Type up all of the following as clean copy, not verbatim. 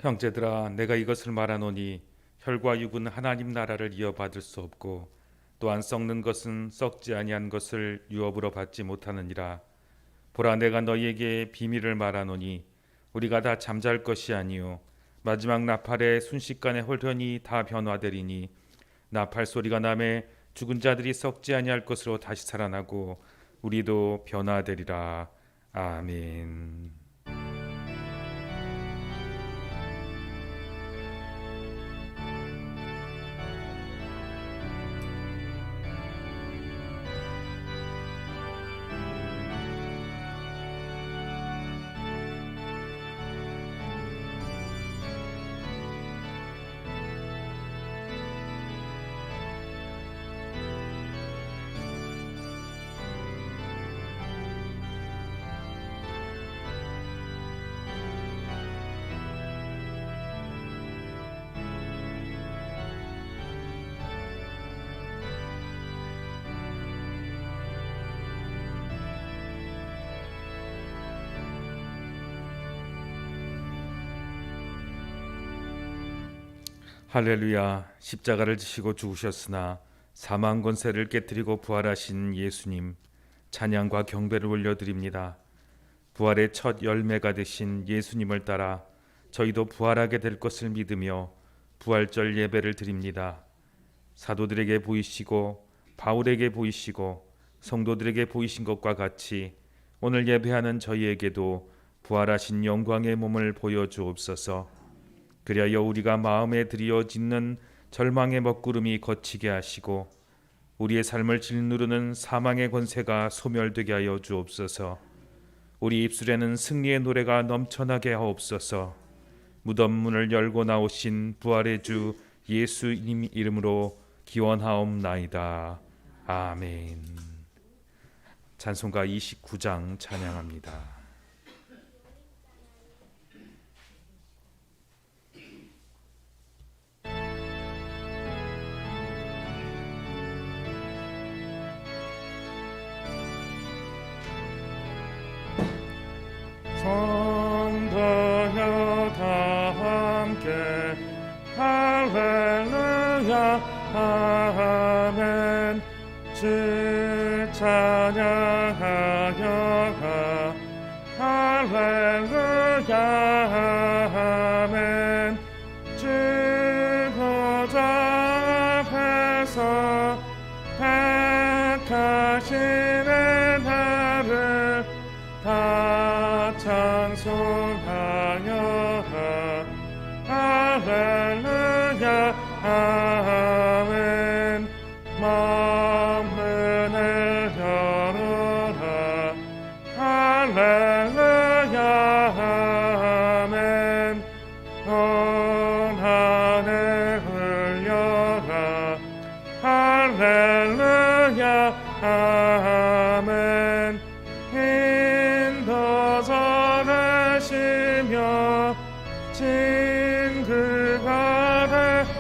형제들아, 내가 이것을 말하노니 혈과 육은 하나님 나라를 이어받을 수 없고 또한 썩는 것은 썩지 아니한 것을 유업으로 받지 못하느니라. 보라, 내가 너희에게 비밀을 말하노니 우리가 다 잠잘 것이 아니요 마지막 나팔의 순식간에 홀연히 다 변화되리니, 나팔 소리가 나매 죽은 자들이 썩지 아니할 것으로 다시 살아나고 우리도 변화되리라. 아멘. 할렐루야. 십자가를 지시고 죽으셨으나 사망 권세를 깨뜨리고 부활하신 예수님, 찬양과 경배를 올려드립니다. 부활의 첫 열매가 되신 예수님을 따라 저희도 부활하게 될 것을 믿으며 부활절 예배를 드립니다. 사도들에게 보이시고 바울에게 보이시고 성도들에게 보이신 것과 같이 오늘 예배하는 저희에게도 부활하신 영광의 몸을 보여주옵소서. 그리하여 우리가 마음에 들여 짓는 절망의 먹구름이 거치게 하시고 우리의 삶을 짓누르는 사망의 권세가 소멸되게 하여 주옵소서. 우리 입술에는 승리의 노래가 넘쳐나게 하옵소서. 무덤 문을 열고 나오신 부활의 주 예수님 이름으로 기원하옵나이다. 아멘. 찬송가 29장 찬양합니다. 성도여 다 함께 할렐루야 아멘. 주 찬양하여 할렐루야 아멘. 주 보좌 앞에서 택하시는 나를 다 찬송하여 할렐루야 아멘. 마음문을 열어라 할렐루야 아멘. 온 하늘 흘려라 할렐루야 아멘. 인도전하시며 진그가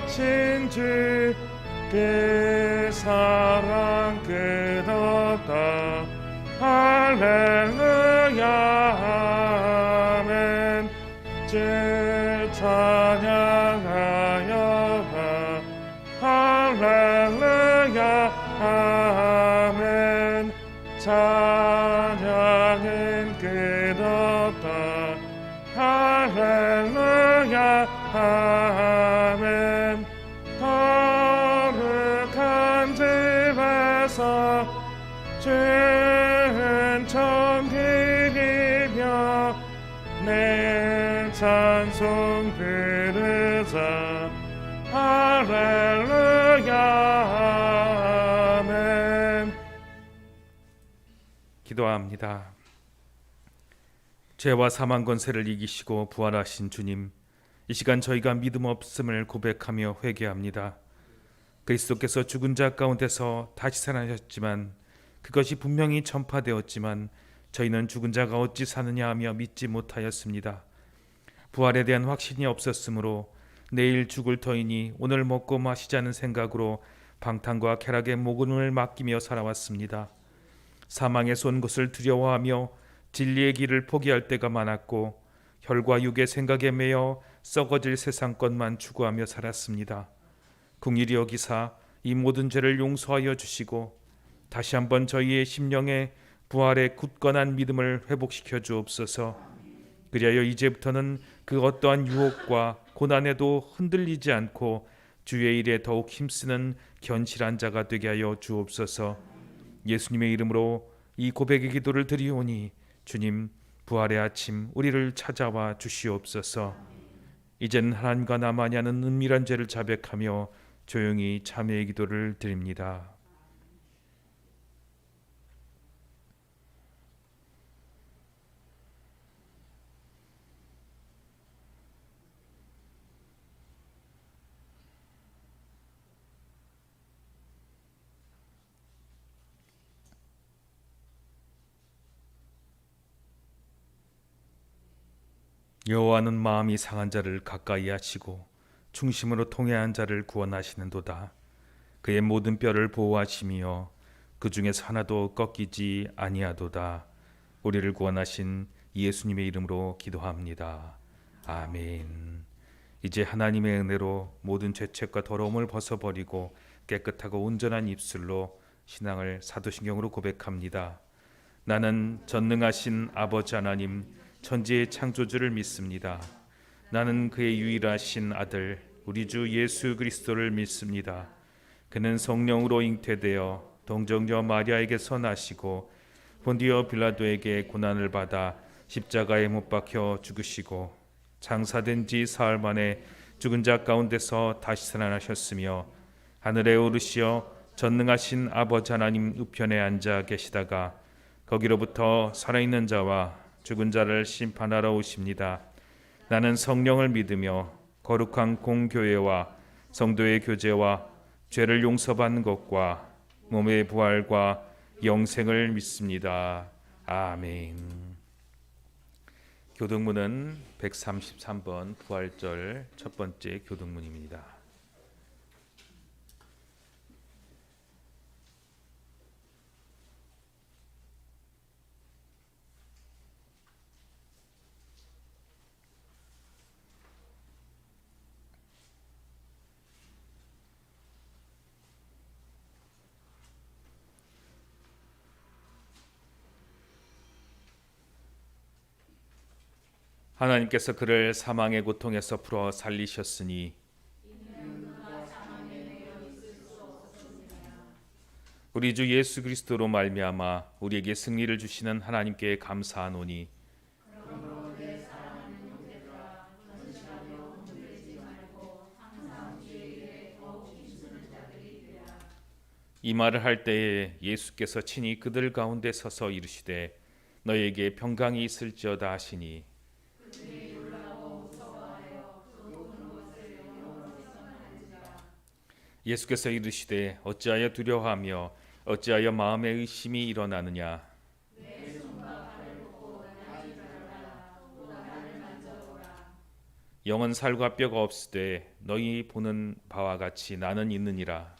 되신 주께 사랑 끝없다 할렐루야 아멘. 주 찬양하여 할렐루야 아멘. 찬양은 끝없다 할렐루야 아멘. 거룩한 집에서 은총 드리며 내 찬송 부르자 할렐루야 아멘. 기도합니다. 죄와 사망 권세를 이기시고 부활하신 주님, 이 시간 저희가 믿음 없음을 고백하며 회개합니다. 그리스도께서 죽은 자 가운데서 다시 살아나셨지만 그것이 분명히 전파되었지만 저희는 죽은 자가 어찌 사느냐 하며 믿지 못하였습니다. 부활에 대한 확신이 없었으므로 내일 죽을 터이니 오늘 먹고 마시자는 생각으로 방탕과 쾌락의 모금을 맡기며 살아왔습니다. 사망에서 온 것을 두려워하며 진리의 길을 포기할 때가 많았고 혈과 육의 생각에 매여 썩어질 세상 것만 추구하며 살았습니다. 긍휼히 여기사 이 모든 죄를 용서하여 주시고 다시 한번 저희의 심령에 부활의 굳건한 믿음을 회복시켜 주옵소서. 그리하여 이제부터는 그 어떠한 유혹과 고난에도 흔들리지 않고 주의 일에 더욱 힘쓰는 견실한 자가 되게 하여 주옵소서. 예수님의 이름으로 이 고백의 기도를 드리오니 주님, 부활의 아침 우리를 찾아와 주시옵소서. 이제는 하나님과 나만이 하는 은밀한 죄를 자백하며 조용히 참회의 기도를 드립니다. 여호와는 마음이 상한 자를 가까이 하시고 충심으로 통회한 자를 구원하시는도다. 그의 모든 뼈를 보호하시며 그 중에서 하나도 꺾이지 아니하도다. 우리를 구원하신 예수님의 이름으로 기도합니다. 아멘. 이제 하나님의 은혜로 모든 죄책과 더러움을 벗어버리고 깨끗하고 온전한 입술로 신앙을 사도신경으로 고백합니다. 나는 전능하신 아버지 하나님 천지의 창조주를 믿습니다. 나는 그의 유일하신 아들 우리 주 예수 그리스도를 믿습니다. 그는 성령으로 잉태되어 동정녀 마리아에게서 나시고 본디오 빌라도에게 고난을 받아 십자가에 못 박혀 죽으시고 장사된 지 사흘 만에 죽은 자 가운데서 다시 살아나셨으며 하늘에 오르시어 전능하신 아버지 하나님 우편에 앉아 계시다가 거기로부터 살아있는 자와 죽은 자를 심판하러 오십니다. 나는 성령을 믿으며 거룩한 공교회와 성도의 교제와 죄를 용서받는 것과 몸의 부활과 영생을 믿습니다. 아멘. 교동문은 133번 부활절 첫 번째 교동문입니다. 하나님께서 그를 사망의 고통에서 풀어 살리셨으니 우리 주 예수 그리스도로 말미암아 우리에게 승리를 주시는 하나님께 감사하노니 이 말을 할 때에 예수께서 친히 그들 가운데 서서 이르시되 너희에게 평강이 있을지어다 하시니 예수께서 이르시되 어찌하여 두려워하며 어찌하여 마음에 의심이 일어나느냐. 영은 살과 뼈가 없으되 너희 보는 바와 같이 나는 있느니라.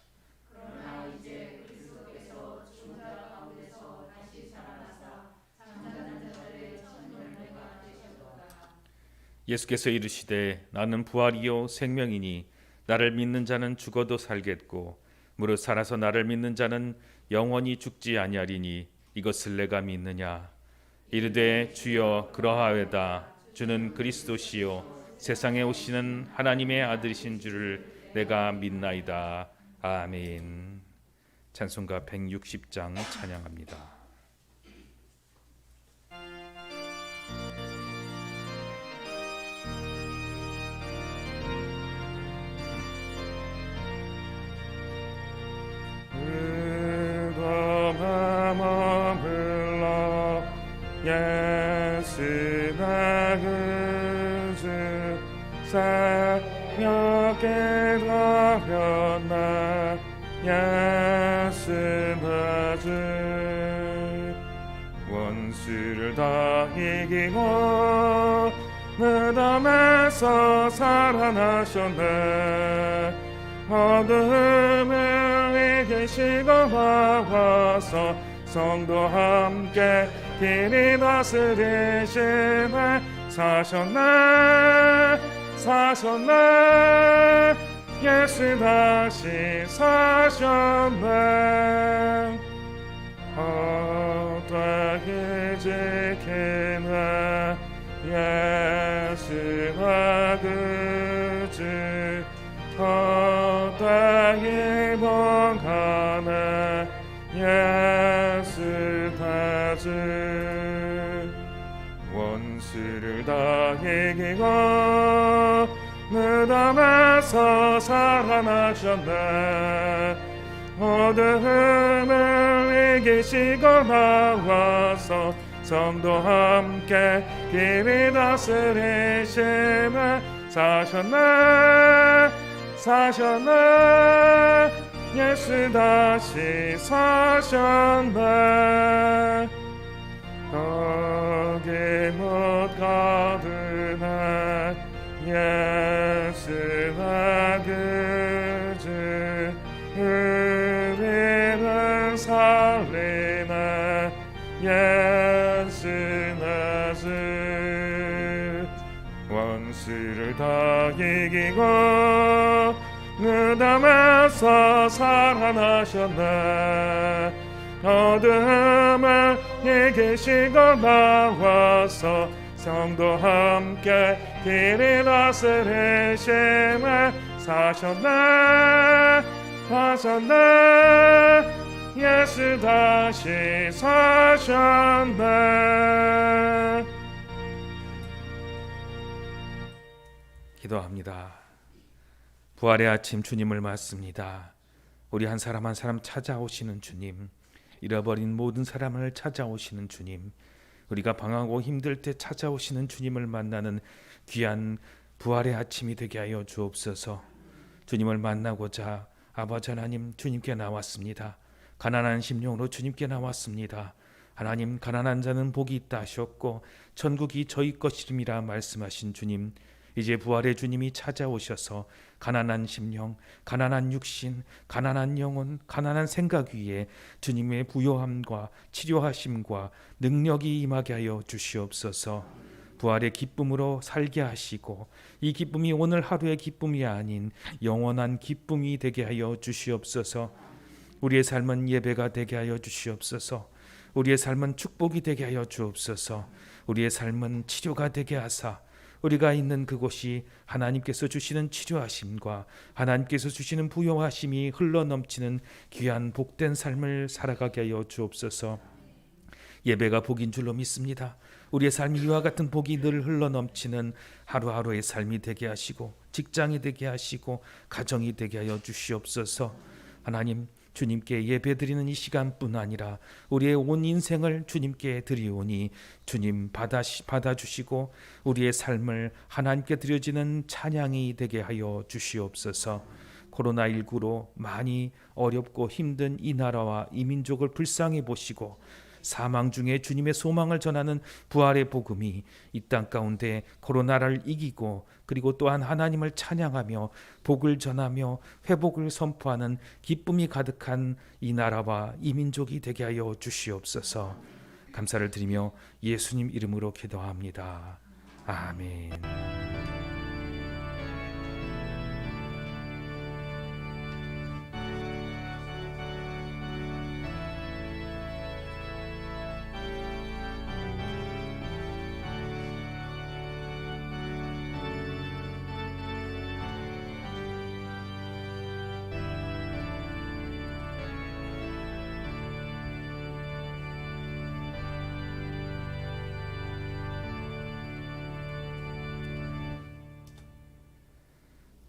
예수께서 이르시되 나는 부활이요 생명이니 나를 믿는 자는 죽어도 살겠고 무릇 살아서 나를 믿는 자는 영원히 죽지 아니하리니 이것을 내가 믿느냐. 이르되 주여 그러하외다. 주는 그리스도시요 세상에 오시는 하나님의 아들이신 줄을 내가 믿나이다. 아멘. 찬송가 160장 찬양합니다. 예수가 그주 새벽에 나렸나 예수가 주 원수를 다 이기고 무덤에서 살아나셨네. 어둠을 이기시고 와서 성도 함께 길이 다스리시네. 사셨네 사셨네. 예수 다시 사셨네. 어떻게 지키나 예수가 그주 어떻게 봉하나 예수 다주 원수를 다 이기고 무덤에서 살아나셨네. 어둠을 이기시고 나와서 성도 함께 길이 다스리시네. 사셨네. 사셨네. 예수 다시 사셨네. 거기 못 가두나 예수가 그주 우리를 살리네. 예수 나주 원수를 다 이기고 무덤에서 살아나셨네. 어둠을 이기시고 나와서 성도 함께 길이 다스리시네. 사셨네. 사셨네. 예수 다시 사셨네. 기도합니다. 부활의 아침 주님을 맞습니다. 우리 한 사람 한 사람 찾아오시는 주님, 잃어버린 모든 사람을 찾아오시는 주님, 우리가 방황하고 힘들 때 찾아오시는 주님을 만나는 귀한 부활의 아침이 되게 하여 주옵소서. 주님을 만나고자 아버지 하나님 주님께 나왔습니다. 가난한 심령으로 주님께 나왔습니다. 하나님, 가난한 자는 복이 있다 하셨고 천국이 저희 것이름이라 말씀하신 주님, 이제 부활의 주님이 찾아오셔서 가난한 심령, 가난한 육신, 가난한 영혼, 가난한 생각 위에 주님의 부요함과 치료하심과 능력이 임하게 하여 주시옵소서. 부활의 기쁨으로 살게 하시고 이 기쁨이 오늘 하루의 기쁨이 아닌 영원한 기쁨이 되게 하여 주시옵소서. 우리의 삶은 예배가 되게 하여 주시옵소서. 우리의 삶은 축복이 되게 하여 주옵소서. 우리의 삶은 치료가 되게 하사 우리가 있는 그곳이 하나님께서 주시는 치료하심과 하나님께서 주시는 부요하심이 흘러넘치는 귀한 복된 삶을 살아가게 하여 주옵소서. 예배가 복인 줄로 믿습니다. 우리의 삶이 이와 같은 복이 늘 흘러넘치는 하루하루의 삶이 되게 하시고 직장이 되게 하시고 가정이 되게 하여 주시옵소서. 하나님, 주님께 예배드리는 이 시간뿐 아니라 우리의 온 인생을 주님께 드리오니 주님 받아주시고 우리의 삶을 하나님께 드려지는 찬양이 되게 하여 주시옵소서. 코로나19로 많이 어렵고 힘든 이 나라와 이 민족을 불쌍히 보시고 사망 중에 주님의 소망을 전하는 부활의 복음이 이 땅 가운데 코로나를 이기고 그리고 또한 하나님을 찬양하며 복을 전하며 회복을 선포하는 기쁨이 가득한 이 나라와 이 민족이 되게 하여 주시옵소서. 감사를 드리며 예수님 이름으로 기도합니다. 아멘.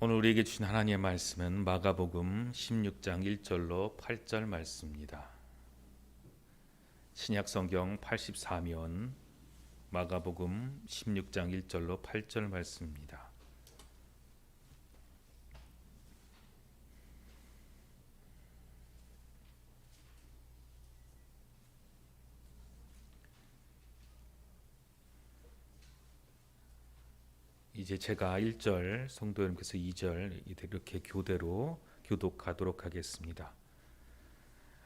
오늘 우리에게 주신 하나님의 말씀은 마가복음 16장 1절로 8절 말씀입니다. 신약성경 84면 마가복음 16장 1절로 8절 말씀입니다. 이제 제가 1절, 성도 여러분께서 2절 이렇게 교독하도록 하겠습니다.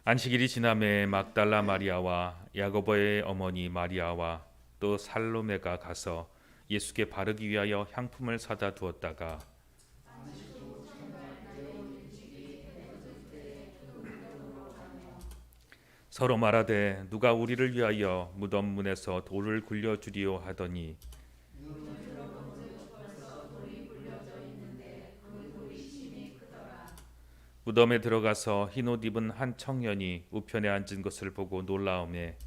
안식일이 지남에 막달라 마리아와 야고보의 어머니 마리아와 또 살로메가 가서 예수께 바르기 위하여 향품을 사다 두었다가 서로 말하되 누가 우리를 위하여 무덤 문에서 돌을 굴려 주리요 하더니 무덤에 들어가서 흰옷 입은 한 청년이 우편에 앉은 것을 보고 놀라우매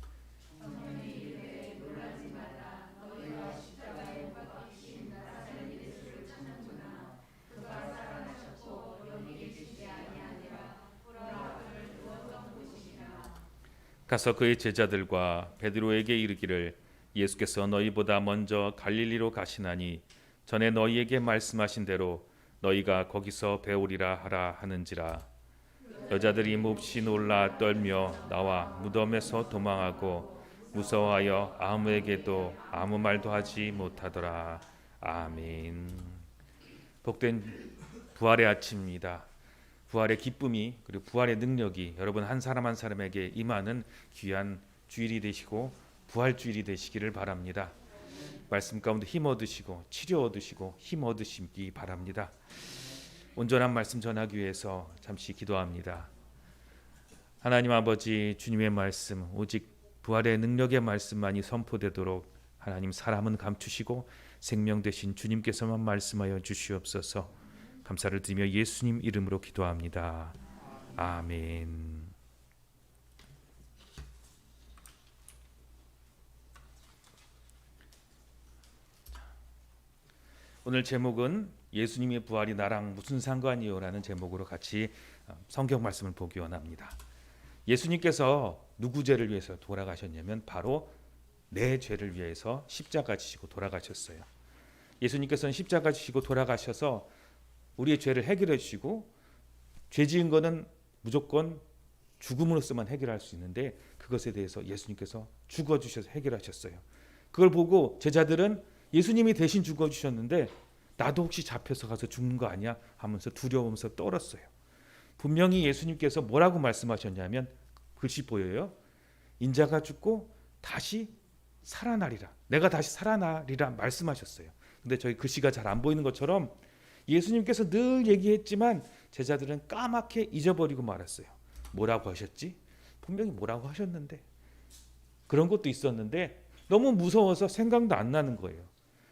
가서 그의 제자들과 베드로에게 이르기를 예수께서 너희보다 먼저 갈릴리로 가시나니 전에 너희에게 말씀하신 대로 너희가 거기서 배우리라 하라 하는지라. 여자들이 몹시 놀라 떨며 나와 무덤에서 도망하고 무서워하여 아무에게도 아무 말도 하지 못하더라. 아멘. 복된 부활의 아침입니다. 부활의 기쁨이 그리고 부활의 능력이 여러분 한 사람 한 사람에게 임하는 귀한 주일이 되시고 부활 주일이 되시기를 바랍니다. 말씀 가운데 힘 얻으시고 치료 얻으시고 힘 얻으시기 바랍니다. 온전한 말씀 전하기 위해서 잠시 기도합니다. 하나님 아버지, 주님의 말씀 오직 부활의 능력의 말씀만이 선포되도록 하나님 사람은 감추시고 생명 되신 주님께서만 말씀하여 주시옵소서. 감사를 드리며 예수님 이름으로 기도합니다. 아멘. 오늘 제목은 예수님의 부활이 나랑 무슨 상관이요? 라는 제목으로 같이 성경 말씀을 보기 원합니다. 예수님께서 누구 죄를 위해서 돌아가셨냐면 바로 내 죄를 위해서 십자가 지시고 돌아가셨어요. 예수님께서는 십자가 지시고 돌아가셔서 우리의 죄를 해결해 주시고 죄 지은 거는 무조건 죽음으로서만 해결할 수 있는데 그것에 대해서 예수님께서 죽어주셔서 해결하셨어요. 그걸 보고 제자들은 예수님이 대신 죽어주셨는데 나도 혹시 잡혀서 가서 죽는 거 아니야? 하면서 두려워하면서 떨었어요. 분명히 예수님께서 뭐라고 말씀하셨냐면 글씨 보여요. 인자가 죽고 다시 살아나리라. 내가 다시 살아나리라 말씀하셨어요. 근데 저희 글씨가 잘 안 보이는 것처럼 예수님께서 늘 얘기했지만 제자들은 까맣게 잊어버리고 말았어요. 뭐라고 하셨지? 분명히 뭐라고 하셨는데 그런 것도 있었는데 너무 무서워서 생각도 안 나는 거예요.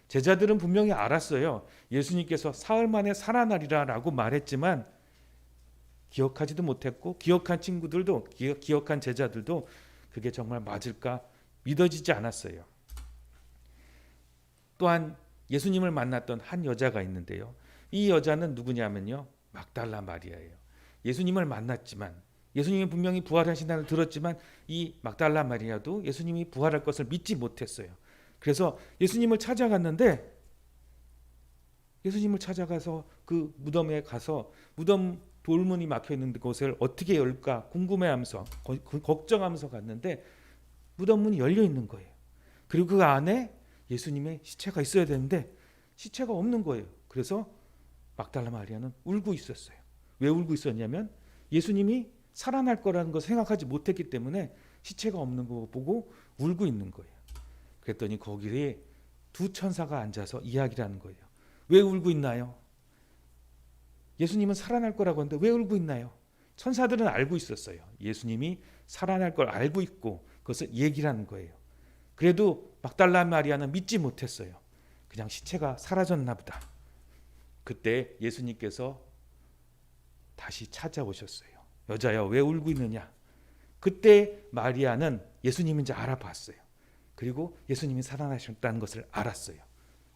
제자들은 분명히 알았어요. 예수님께서 사흘 만에 살아나리라 라고 말했지만 기억하지도 못했고 기억한 친구들도 기억한 제자들도 그게 정말 맞을까 믿어지지 않았어요. 또한 예수님을 만났던 한 여자가 있는데요. 이 여자는 누구냐면요. 막달라 마리아예요. 예수님을 만났지만 예수님이 분명히 부활하신다는 들었지만 이 막달라 마리아도 예수님이 부활할 것을 믿지 못했어요. 그래서 예수님을 찾아갔는데 예수님을 찾아가서 그 무덤에 가서 무덤 돌문이 막혀 있는 곳을 어떻게 열까 궁금해하면서 걱정하면서 갔는데 무덤 문이 열려 있는 거예요. 그리고 그 안에 예수님의 시체가 있어야 되는데 시체가 없는 거예요. 그래서 막달라 마리아는 울고 있었어요. 왜 울고 있었냐면 예수님이 살아날 거라는 걸 생각하지 못했기 때문에 시체가 없는 거 보고 울고 있는 거예요. 그랬더니 거기에 두 천사가 앉아서 이야기를 하는 거예요. 왜 울고 있나요? 예수님은 살아날 거라고 하는데 왜 울고 있나요? 천사들은 알고 있었어요. 예수님이 살아날 걸 알고 있고 그것을 얘기를 하는 거예요. 그래도 막달라 마리아는 믿지 못했어요. 그냥 시체가 사라졌나 보다. 그때 예수님께서 다시 찾아오셨어요. 여자야 왜 울고 있느냐? 그때 마리아는 예수님인지 알아봤어요. 그리고 예수님이 살아나셨다는 것을 알았어요.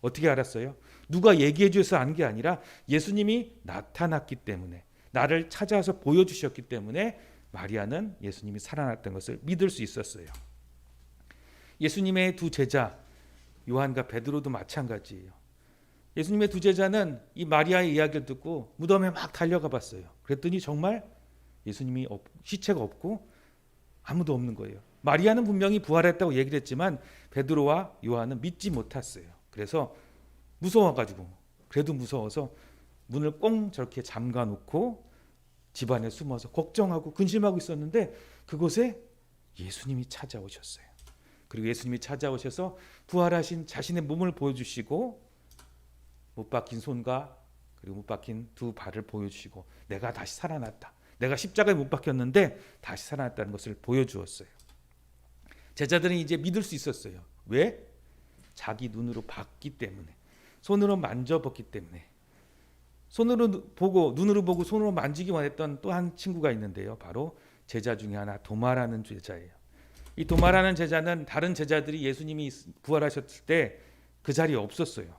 어떻게 알았어요? 누가 얘기해 줘서 안 게 아니라 예수님이 나타났기 때문에 나를 찾아와서 보여주셨기 때문에 마리아는 예수님이 살아났던 것을 믿을 수 있었어요. 예수님의 두 제자 요한과 베드로도 마찬가지예요. 예수님의 두 제자는 이 마리아의 이야기를 듣고 무덤에 막 달려가 봤어요. 그랬더니 정말 예수님이 시체가 없고 아무도 없는 거예요. 마리아는 분명히 부활했다고 얘기를 했지만 베드로와 요한은 믿지 못했어요. 그래서 무서워가지고 그래도 무서워서 문을 꽁 저렇게 잠가 놓고 집안에 숨어서 걱정하고 근심하고 있었는데 그곳에 예수님이 찾아오셨어요. 그리고 예수님이 찾아오셔서 부활하신 자신의 몸을 보여주시고 못 박힌 손과 그리고 못 박힌 두 발을 보여주시고 내가 다시 살아났다. 내가 십자가에 못 박혔는데 다시 살아났다는 것을 보여주었어요. 제자들은 이제 믿을 수 있었어요. 왜? 자기 눈으로 봤기 때문에, 손으로 만져봤기 때문에. 손으로 보고 눈으로 보고 손으로 만지기 원했던 또 한 친구가 있는데요. 바로 제자 중에 하나 도마라는 제자예요. 이 도마라는 제자는 다른 제자들이 예수님이 부활하셨을 때 그 자리에 없었어요.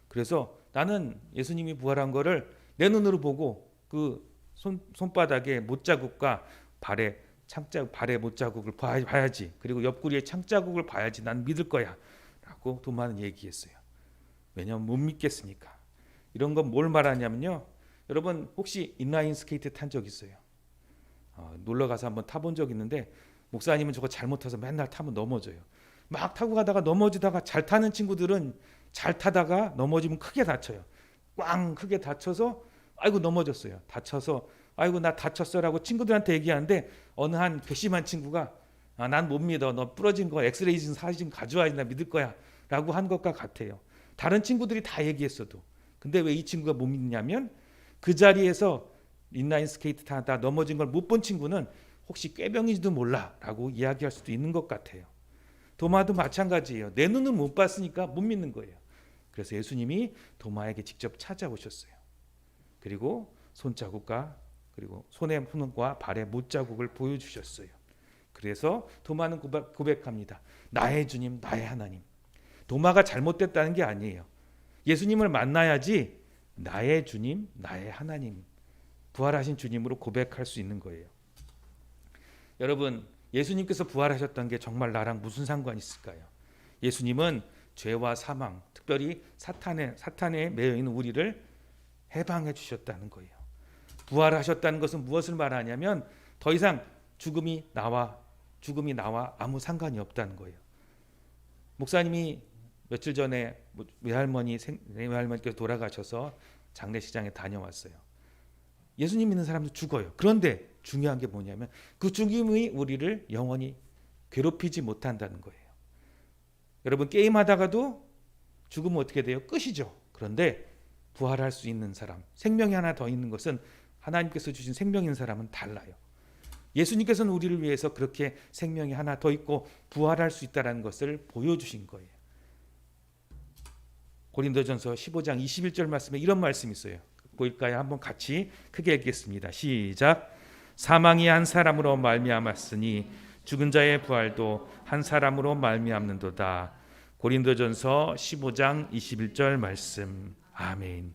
그래서 나는 예수님이 부활한 거를 내 눈으로 보고 그 손바닥에 못자국과 발에 못자국을 봐야지. 그리고 옆구리에 창자국을 봐야지. 난 믿을 거야. 라고 도마는 얘기했어요. 왜냐하면 못 믿겠으니까. 이런 건 뭘 말하냐면요. 여러분 혹시 인라인 스케이트 탄 적 있어요? 놀러 가서 한번 타본 적 있는데 목사님은 저거 잘못 타서 맨날 타면 넘어져요. 막 타고 가다가 넘어지다가 잘 타는 친구들은 잘 타다가 넘어지면 크게 다쳐요. 꽝 크게 다쳐서 아이고 넘어졌어요. 다쳐서 아이고 나 다쳤어라고 친구들한테 얘기하는데 어느 한 괘씸한 친구가 난 못 믿어. 너 부러진 거 엑스레이 사진 가져와야지 나 믿을 거야 라고 한 것과 같아요. 다른 친구들이 다 얘기했어도. 근데 왜 이 친구가 못 믿냐면 그 자리에서 인라인 스케이트 타다 넘어진 걸 못 본 친구는 혹시 꾀병인지도 몰라 라고 이야기할 수도 있는 것 같아요. 도마도 마찬가지예요. 내 눈은 못 봤으니까 못 믿는 거예요. 그래서 예수님이 도마에게 직접 찾아오셨어요. 그리고 손자국과 그리고 손의 손과 발의 못자국을 보여주셨어요. 그래서 도마는 고백합니다. 나의 주님, 나의 하나님. 도마가 잘못됐다는 게 아니에요. 예수님을 만나야지 나의 주님, 나의 하나님, 부활하신 주님으로 고백할 수 있는 거예요. 여러분, 예수님께서 부활하셨던 게 정말 나랑 무슨 상관이 있을까요? 예수님은 죄와 사망, 특별히 사탄에 매여 있는 우리를 해방해 주셨다는 거예요. 부활하셨다는 것은 무엇을 말하냐면 더 이상 죽음이 나와 아무 상관이 없다는 거예요. 목사님이 며칠 전에 외할머니께서 돌아가셔서 장례식장에 다녀왔어요. 예수님 믿는 사람도 죽어요. 그런데 중요한 게 뭐냐면 그 죽음이 우리를 영원히 괴롭히지 못한다는 거예요. 여러분 게임하다가도 죽으면 어떻게 돼요? 끝이죠. 그런데 부활할 수 있는 사람, 생명이 하나 더 있는 것은 하나님께서 주신 생명인 사람은 달라요. 예수님께서는 우리를 위해서 그렇게 생명이 하나 더 있고 부활할 수 있다는 것을 보여주신 거예요. 고린도전서 15장 21절 말씀에 이런 말씀이 있어요. 보일까요? 한번 같이 크게 읽겠습니다. 시작. 사망이 한 사람으로 말미암았으니 죽은 자의 부활도 한 사람으로 말미암는도다. 고린도전서 15장 21절 말씀. 아멘.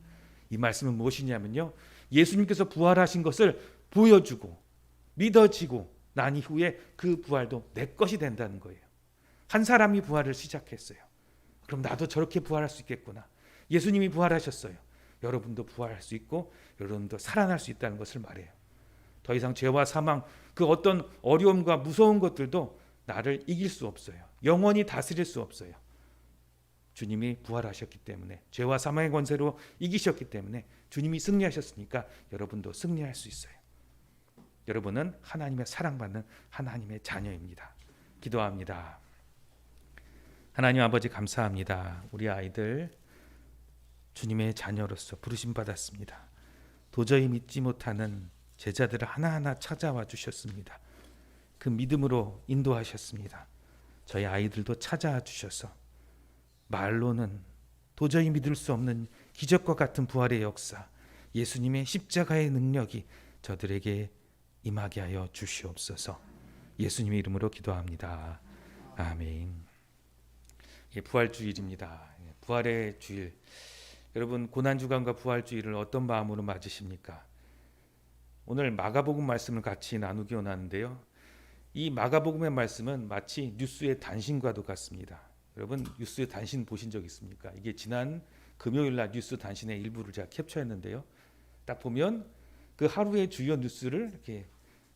이 말씀은 무엇이냐면요. 예수님께서 부활하신 것을 보여주고 믿어지고 난 이후에 그 부활도 내 것이 된다는 거예요. 한 사람이 부활을 시작했어요. 그럼 나도 저렇게 부활할 수 있겠구나. 예수님이 부활하셨어요. 여러분도 부활할 수 있고 여러분도 살아날 수 있다는 것을 말해요. 더 이상 죄와 사망, 그 어떤 어려움과 무서운 것들도 나를 이길 수 없어요. 영원히 다스릴 수 없어요. 주님이 부활하셨기 때문에, 죄와 사망의 권세로 이기셨기 때문에, 주님이 승리하셨으니까 여러분도 승리할 수 있어요. 여러분은 하나님의 사랑받는 하나님의 자녀입니다. 기도합니다. 하나님 아버지 감사합니다. 우리 아이들 주님의 자녀로서 부르심 받았습니다. 도저히 믿지 못하는 제자들을 하나하나 찾아와 주셨습니다. 그 믿음으로 인도하셨습니다. 저희 아이들도 찾아와 주셔서 말로는 도저히 믿을 수 없는 기적과 같은 부활의 역사, 예수님의 십자가의 능력이 저들에게 임하게 하여 주시옵소서. 예수님의 이름으로 기도합니다. 아멘. 부활주일입니다. 부활의 주일. 여러분 고난주간과 부활주일을 어떤 마음으로 맞으십니까? 오늘 마가복음 말씀을 같이 나누기 원하는데요. 이 마가복음의 말씀은 마치 뉴스의 단신과도 같습니다. 여러분 뉴스의 단신 보신 적 있습니까? 이게 지난 금요일날 뉴스 단신의 일부를 제가 캡처했는데요. 딱 보면 그 하루의 주요 뉴스를 이렇게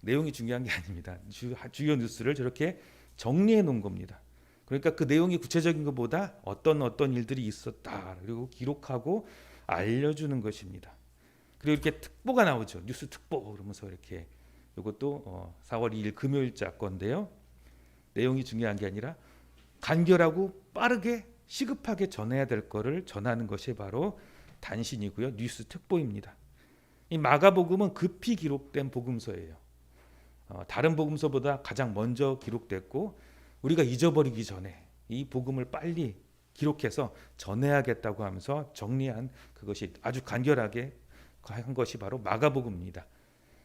내용이 중요한 게 아닙니다. 주요 뉴스를 저렇게 정리해 놓은 겁니다. 그러니까 그 내용이 구체적인 것보다 어떤 일들이 있었다 그리고 기록하고 알려주는 것입니다. 그리고 이렇게 특보가 나오죠. 뉴스 특보 그러면서 이렇게 이것도 4월 2일 금요일자 건데요. 내용이 중요한 게 아니라 간결하고 빠르게 시급하게 전해야 될 거를 전하는 것이 바로 단신이고요. 뉴스 특보입니다. 이 마가복음은 급히 기록된 복음서예요. 다른 복음서보다 가장 먼저 기록됐고 우리가 잊어버리기 전에 이 복음을 빨리 기록해서 전해야겠다고 하면서 정리한 그것이 아주 간결하게 한 것이 바로 마가복음입니다.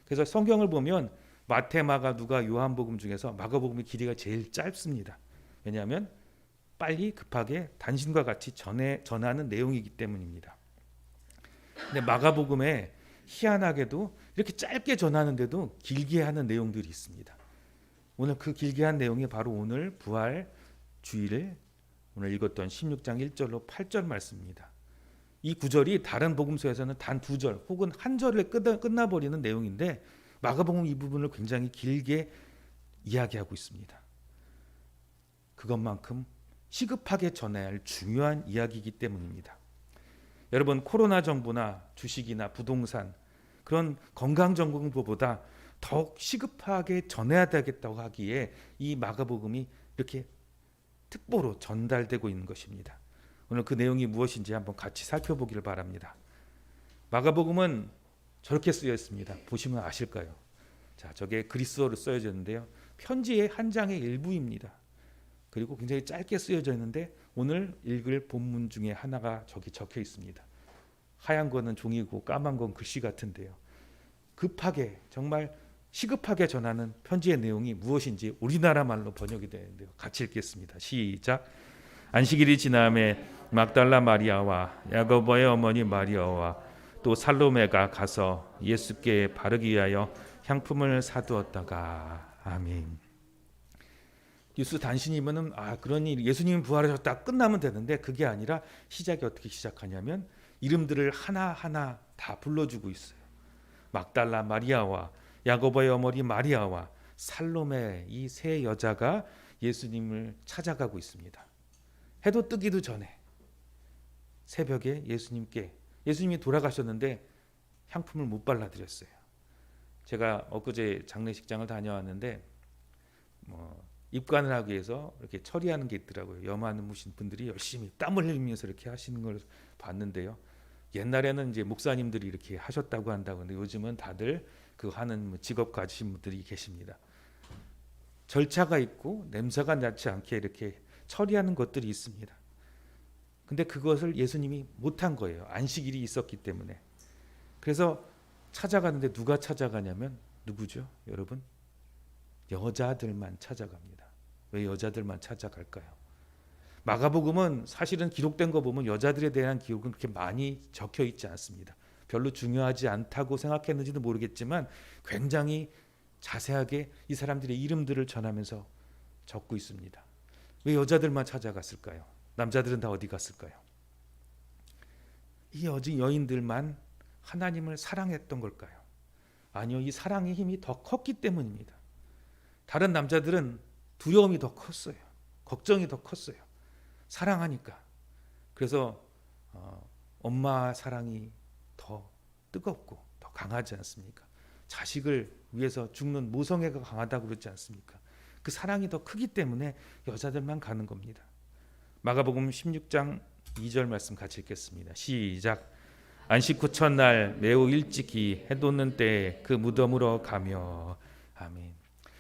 그래서 성경을 보면 마태, 마가, 누가, 요한복음 중에서 마가복음의 길이가 제일 짧습니다. 왜냐하면 빨리 급하게 단신과 같이 전하는 내용이기 때문입니다. 근데 마가복음에 희한하게도 이렇게 짧게 전하는데도 길게 하는 내용들이 있습니다. 오늘 그 길게 한 내용이 바로 오늘 부활 주일 오늘 읽었던 16장 1절로 8절 말씀입니다. 이 구절이 다른 복음서에서는 단 2절 혹은 한 절에 끝나버리는 내용인데 마가복음 이 부분을 굉장히 길게 이야기하고 있습니다. 그것만큼 시급하게 전해야 할 중요한 이야기이기 때문입니다. 여러분, 코로나 정보나 주식이나 부동산 그런 건강 정보보다 더욱 시급하게 전해야 되겠다고 하기에 이 마가복음이 이렇게 특보로 전달되고 있는 것입니다. 오늘 그 내용이 무엇인지 한번 같이 살펴보기를 바랍니다. 마가복음은 저렇게 쓰여 있습니다. 보시면 아실까요? 자, 저게 그리스어로 쓰여져 있는데요. 편지의 한 장의 일부입니다. 그리고 굉장히 짧게 쓰여져 있는데 오늘 읽을 본문 중에 하나가 저기 적혀 있습니다. 하얀 거는 종이고 까만 건 글씨 같은데요. 급하게 정말 시급하게 전하는 편지의 내용이 무엇인지 우리나라 말로 번역이 되는데요. 같이 읽겠습니다. 시작. 안식일이 지남에 막달라 마리아와 야고보의 어머니 마리아와 또 살로메가 가서 예수께 바르기 위하여 향품을 사두었다가. 아멘. 뉴스 단신이면은 그런 일 예수님 부활하셨다 끝나면 되는데 그게 아니라 시작이 어떻게 시작하냐면 이름들을 하나하나 다 불러주고 있어요. 막달라 마리아와 야고보의 어머니 마리아와 살로메 이 세 여자가 예수님을 찾아가고 있습니다. 해도 뜨기도 전에 새벽에 예수님이 돌아가셨는데 향품을 못 발라드렸어요. 제가 엊그제 장례식장을 다녀왔는데 입관을 하기 위해서 이렇게 처리하는 게 있더라고요. 염하신 분들이 열심히 땀을 흘리면서 이렇게 하시는 걸 봤는데요. 옛날에는 이제 목사님들이 이렇게 하셨다고 한다고 하는데 요즘은 다들 그 하는 직업 가지신 분들이 계십니다. 절차가 있고 냄새가 나지 않게 이렇게 처리하는 것들이 있습니다. 근데 그것을 예수님이 못한 거예요. 안식일이 있었기 때문에. 그래서 찾아가는데 누가 찾아가냐면 누구죠? 여러분? 여자들만 찾아갑니다. 왜 여자들만 찾아갈까요? 마가복음은 사실은 기록된 거 보면 여자들에 대한 기록은 그렇게 많이 적혀 있지 않습니다. 별로 중요하지 않다고 생각했는지도 모르겠지만 굉장히 자세하게 이 사람들의 이름들을 전하면서 적고 있습니다. 왜 여자들만 찾아갔을까요? 남자들은 다 어디 갔을까요? 이 여인들만 하나님을 사랑했던 걸까요? 아니요, 이 사랑의 힘이 더 컸기 때문입니다. 다른 남자들은 두려움이 더 컸어요. 걱정이 더 컸어요. 사랑하니까. 그래서 엄마 사랑이 더 뜨겁고 더 강하지 않습니까? 자식을 위해서 죽는 모성애가 강하다고 그러지 않습니까? 그 사랑이 더 크기 때문에 여자들만 가는 겁니다. 마가복음 16장 2절 말씀 같이 읽겠습니다. 시작. 안식 후 첫날 매우 일찍이 해 돋는 때에 그 무덤으로 가며. 아멘.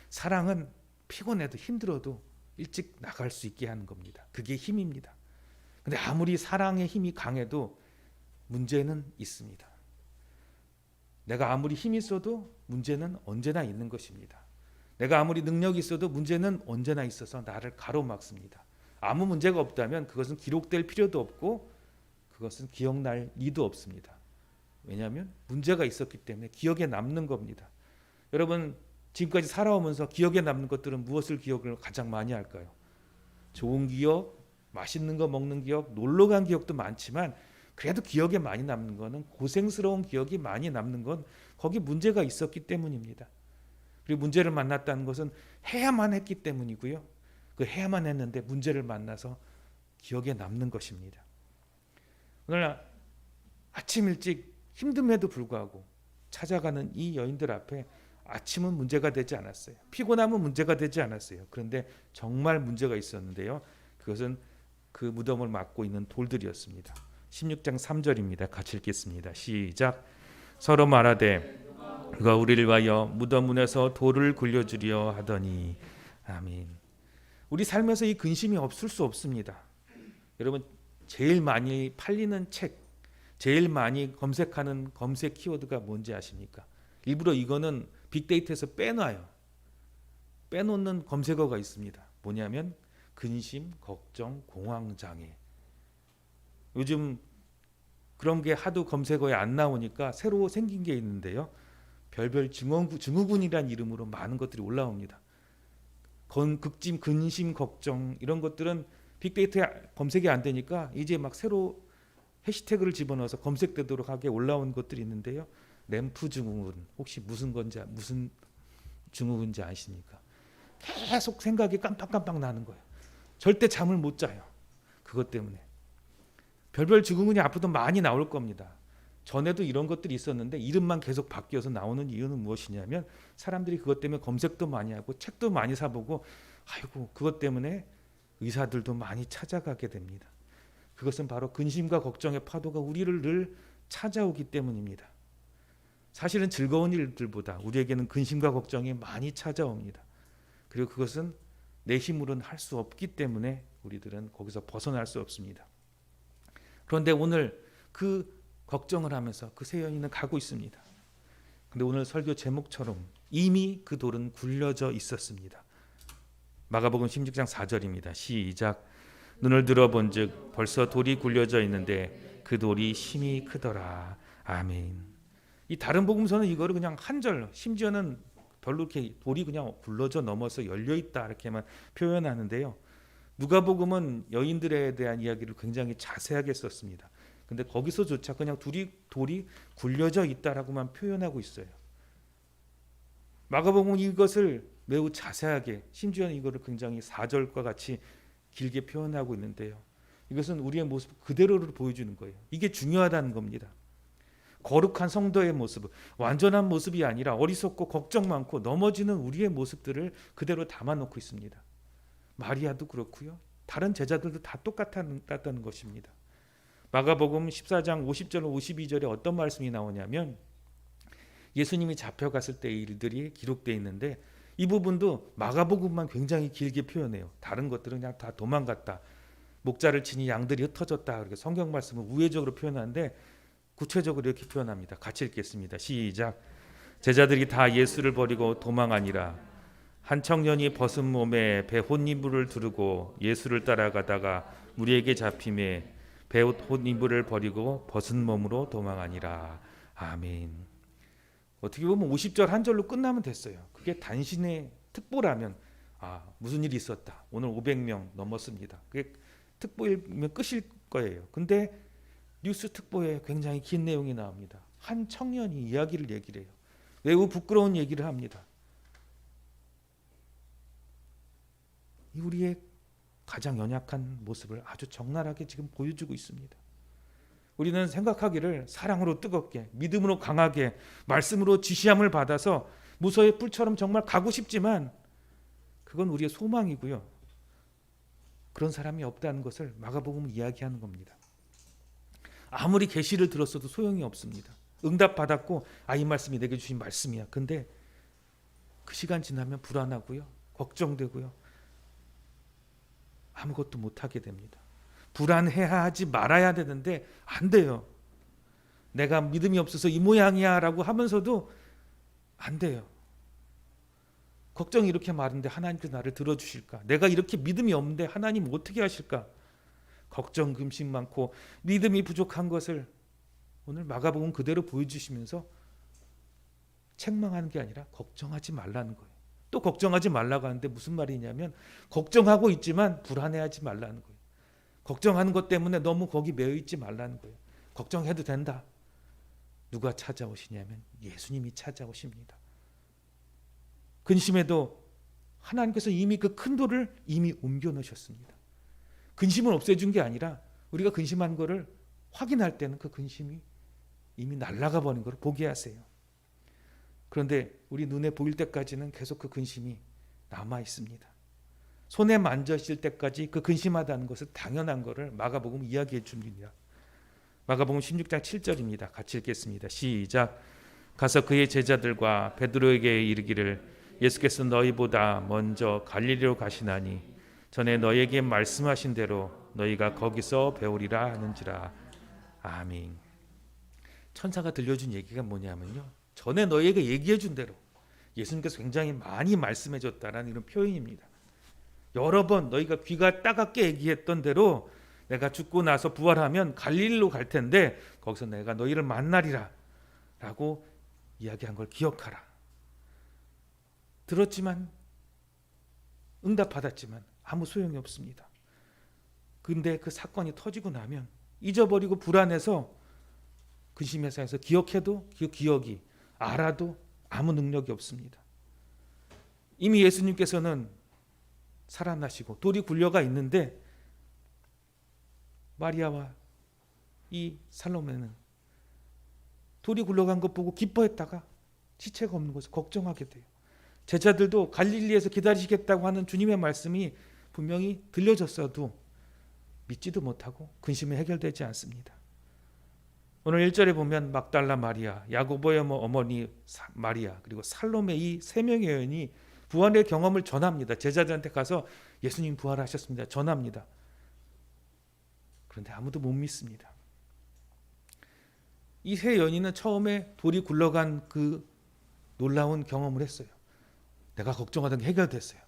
사랑은 피곤해도 힘들어도 일찍 나갈 수 있게 하는 겁니다. 그게 힘입니다. 근데 아무리 사랑의 힘이 강해도 문제는 있습니다. 내가 아무리 힘이 있어도 문제는 언제나 있는 것입니다. 내가 아무리 능력이 있어도 문제는 언제나 있어서 나를 가로막습니다. 아무 문제가 없다면 그것은 기록될 필요도 없고 그것은 기억날 리도 없습니다. 왜냐하면 문제가 있었기 때문에 기억에 남는 겁니다. 여러분, 지금까지 살아오면서 기억에 남는 것들은 무엇을 기억을 가장 많이 할까요? 좋은 기억, 맛있는 거 먹는 기억, 놀러 간 기억도 많지만 그래도 기억에 많이 남는 거는 고생스러운 기억이 많이 남는 건 거기 문제가 있었기 때문입니다. 그리고 문제를 만났다는 것은 해야만 했기 때문이고요. 그 해야만 했는데 문제를 만나서 기억에 남는 것입니다. 오늘 아침 일찍 힘듦에도 불구하고 찾아가는 이 여인들 앞에 아침은 문제가 되지 않았어요. 피곤함은 문제가 되지 않았어요. 그런데 정말 문제가 있었는데요. 그것은 그 무덤을 막고 있는 돌들이었습니다. 16장 3절입니다. 같이 읽겠습니다. 시작. 서로 말하되 그가 우리를 위하여 무덤 문에서 돌을 굴려주려 하더니. 아멘. 우리 삶에서 이 근심이 없을 수 없습니다. 여러분, 제일 많이 팔리는 책, 제일 많이 검색하는 검색 키워드가 뭔지 아십니까? 일부러 이거는 빅데이터에서 빼놓는 검색어가 있습니다. 뭐냐면 근심, 걱정, 공황장애. 요즘 그런 게 하도 검색어에 안 나오니까 새로 생긴 게 있는데요. 별별 증후군이라는 이름으로 많은 것들이 올라옵니다. 극심, 근심, 걱정 이런 것들은 빅데이터에 검색이 안 되니까 이제 막 새로 해시태그를 집어넣어서 검색되도록 하게 올라온 것들이 있는데요. 램프 증후군 혹시 무슨 증후군인지 아십니까? 계속 생각이 깜빡깜빡 나는 거예요. 절대 잠을 못 자요. 그것 때문에. 별별 증후군이 앞으로도 많이 나올 겁니다. 전에도 이런 것들이 있었는데 이름만 계속 바뀌어서 나오는 이유는 무엇이냐면 사람들이 그것 때문에 검색도 많이 하고 책도 많이 사보고 아이고 그것 때문에 의사들도 많이 찾아가게 됩니다. 그것은 바로 근심과 걱정의 파도가 우리를 늘 찾아오기 때문입니다. 사실은 즐거운 일들보다 우리에게는 근심과 걱정이 많이 찾아옵니다. 그리고 그것은 내 힘으로는 할 수 없기 때문에 우리들은 거기서 벗어날 수 없습니다. 그런데 오늘 그 걱정을 하면서 그 세 여인은 가고 있습니다. 근데 오늘 설교 제목처럼 이미 그 돌은 굴려져 있었습니다. 마가복음 16장 4절입니다. 시작. 눈을 들어본즉 벌써 돌이 굴려져 있는데 그 돌이 심히 크더라. 아멘. 이 다른 복음서는 이거를 그냥 한 절, 심지어는 별로 이렇게 돌이 그냥 굴러져 넘어서 열려 있다 이렇게만 표현하는데요. 누가복음은 여인들에 대한 이야기를 굉장히 자세하게 썼습니다. 근데 거기서조차 그냥 돌이 굴려져 있다라고만 표현하고 있어요. 마가복음은 이것을 매우 자세하게 심지어는 이거를 굉장히 4절과 같이 길게 표현하고 있는데요. 이것은 우리의 모습 그대로를 보여주는 거예요. 이게 중요하다는 겁니다. 거룩한 성도의 모습, 완전한 모습이 아니라 어리석고 걱정 많고 넘어지는 우리의 모습들을 그대로 담아놓고 있습니다. 마리아도 그렇고요. 다른 제자들도 다 똑같다는 것입니다. 마가복음 14장 50절 52절에 어떤 말씀이 나오냐면 예수님이 잡혀갔을 때의 일들이 기록되어 있는데 이 부분도 마가복음만 굉장히 길게 표현해요. 다른 것들은 그냥 다 도망갔다. 목자를 치니 양들이 흩어졌다. 그렇게 성경 말씀을 우회적으로 표현하는데 구체적으로 이렇게 표현합니다. 같이 읽겠습니다. 시작. 제자들이 다 예수를 버리고 도망하니라. 한 청년이 벗은 몸에 배 혼인부를 두르고 예수를 따라가다가 무리에게 잡힘에 배 혼인부를 버리고 벗은 몸으로 도망하니라. 아멘. 어떻게 보면 50절 한 절로 끝나면 됐어요. 그게 단신의 특보라면 무슨 일이 있었다. 오늘 500명 넘었습니다. 그게 특보이면 끝일 거예요. 근데 뉴스 특보에 굉장히 긴 내용이 나옵니다. 한 청년이 이야기를 얘기를 해요. 매우 부끄러운 얘기를 합니다. 우리의 가장 연약한 모습을 아주 적나라하게 지금 보여주고 있습니다. 우리는 생각하기를 사랑으로 뜨겁게 믿음으로 강하게 말씀으로 지시함을 받아서 무서의 뿔처럼 정말 가고 싶지만 그건 우리의 소망이고요. 그런 사람이 없다는 것을 마가복음은 이야기하는 겁니다. 아무리 계시를 들었어도 소용이 없습니다. 응답받았고 이 말씀이 내게 주신 말씀이야. 근데 그 시간 지나면 불안하고요. 걱정되고요. 아무것도 못하게 됩니다. 불안해하지 말아야 되는데 안 돼요. 내가 믿음이 없어서 이 모양이야 라고 하면서도 안 돼요. 걱정이 이렇게 많은데 하나님께서 나를 들어주실까? 내가 이렇게 믿음이 없는데 하나님 어떻게 하실까? 걱정, 금식 많고 믿음이 부족한 것을 오늘 마가복음 그대로 보여주시면서 책망하는 게 아니라 걱정하지 말라는 거예요. 또 걱정하지 말라고 하는데 무슨 말이냐면 걱정하고 있지만 불안해하지 말라는 거예요. 걱정하는 것 때문에 너무 거기 매여 있지 말라는 거예요. 걱정해도 된다. 누가 찾아오시냐면 예수님이 찾아오십니다. 근심에도 하나님께서 이미 그 큰 돌을 이미 옮겨 놓으셨습니다. 근심을 없애준 게 아니라 우리가 근심한 거를 확인할 때는 그 근심이 이미 날아가 버린 걸 보게 하세요. 그런데 우리 눈에 보일 때까지는 계속 그 근심이 남아 있습니다. 손에 만져질 때까지 그 근심하다는 것을 당연한 것을 마가복음 이야기해 줍니다. 마가복음 16장 7절입니다. 같이 읽겠습니다. 시작. 가서 그의 제자들과 베드로에게 이르기를 예수께서 너희보다 먼저 갈릴리로 가시나니 전에 너희에게 말씀하신 대로 너희가 거기서 배우리라 하는지라. 아멘. 천사가 들려준 얘기가 뭐냐면요, 전에 너희에게 얘기해 준 대로 예수님께서 굉장히 많이 말씀해 줬다라는 이런 표현입니다. 여러 번 너희가 귀가 따갑게 얘기했던 대로 내가 죽고 나서 부활하면 갈릴리로 갈 텐데 거기서 내가 너희를 만나리라 라고 이야기한 걸 기억하라. 들었지만 응답받았지만 아무 소용이 없습니다. 근데 그 사건이 터지고 나면 잊어버리고 불안해서 근심의 상에서 기억해도 그 기억이 알아도 아무 능력이 없습니다. 이미 예수님께서는 살아나시고 돌이 굴려가 있는데 마리아와 이 살로메는 돌이 굴러간 것 보고 기뻐했다가 시체가 없는 것을 걱정하게 돼요. 제자들도 갈릴리에서 기다리시겠다고 하는 주님의 말씀이 분명히 들려졌어도 믿지도 못하고 근심이 해결되지 않습니다. 오늘 1절에 보면 막달라 마리아, 야고보의 어머니 마리아, 그리고 살로메 이 세 명의 여인이 부활의 경험을 전합니다. 제자들한테 가서 예수님 부활하셨습니다. 전합니다. 그런데 아무도 못 믿습니다. 이 세 여인은 처음에 돌이 굴러간 그 놀라운 경험을 했어요. 내가 걱정하던 게 해결됐어요.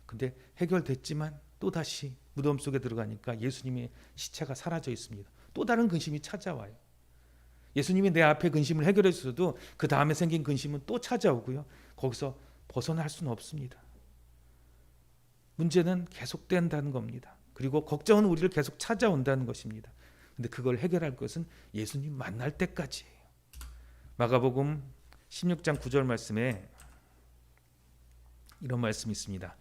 근데 해결됐지만 또다시 무덤 속에 들어가니까 예수님의 시체가 사라져 있습니다. 또 다른 근심이 찾아와요. 예수님이 내 앞에 근심을 해결해 주셔도 그 다음에 생긴 근심은 또 찾아오고요. 거기서 벗어날 수는 없습니다. 문제는 계속된다는 겁니다. 그리고 걱정은 우리를 계속 찾아온다는 것입니다. 근데 그걸 해결할 것은 예수님 만날 때까지예요. 마가복음 16장 9절 말씀에 이런 말씀이 있습니다.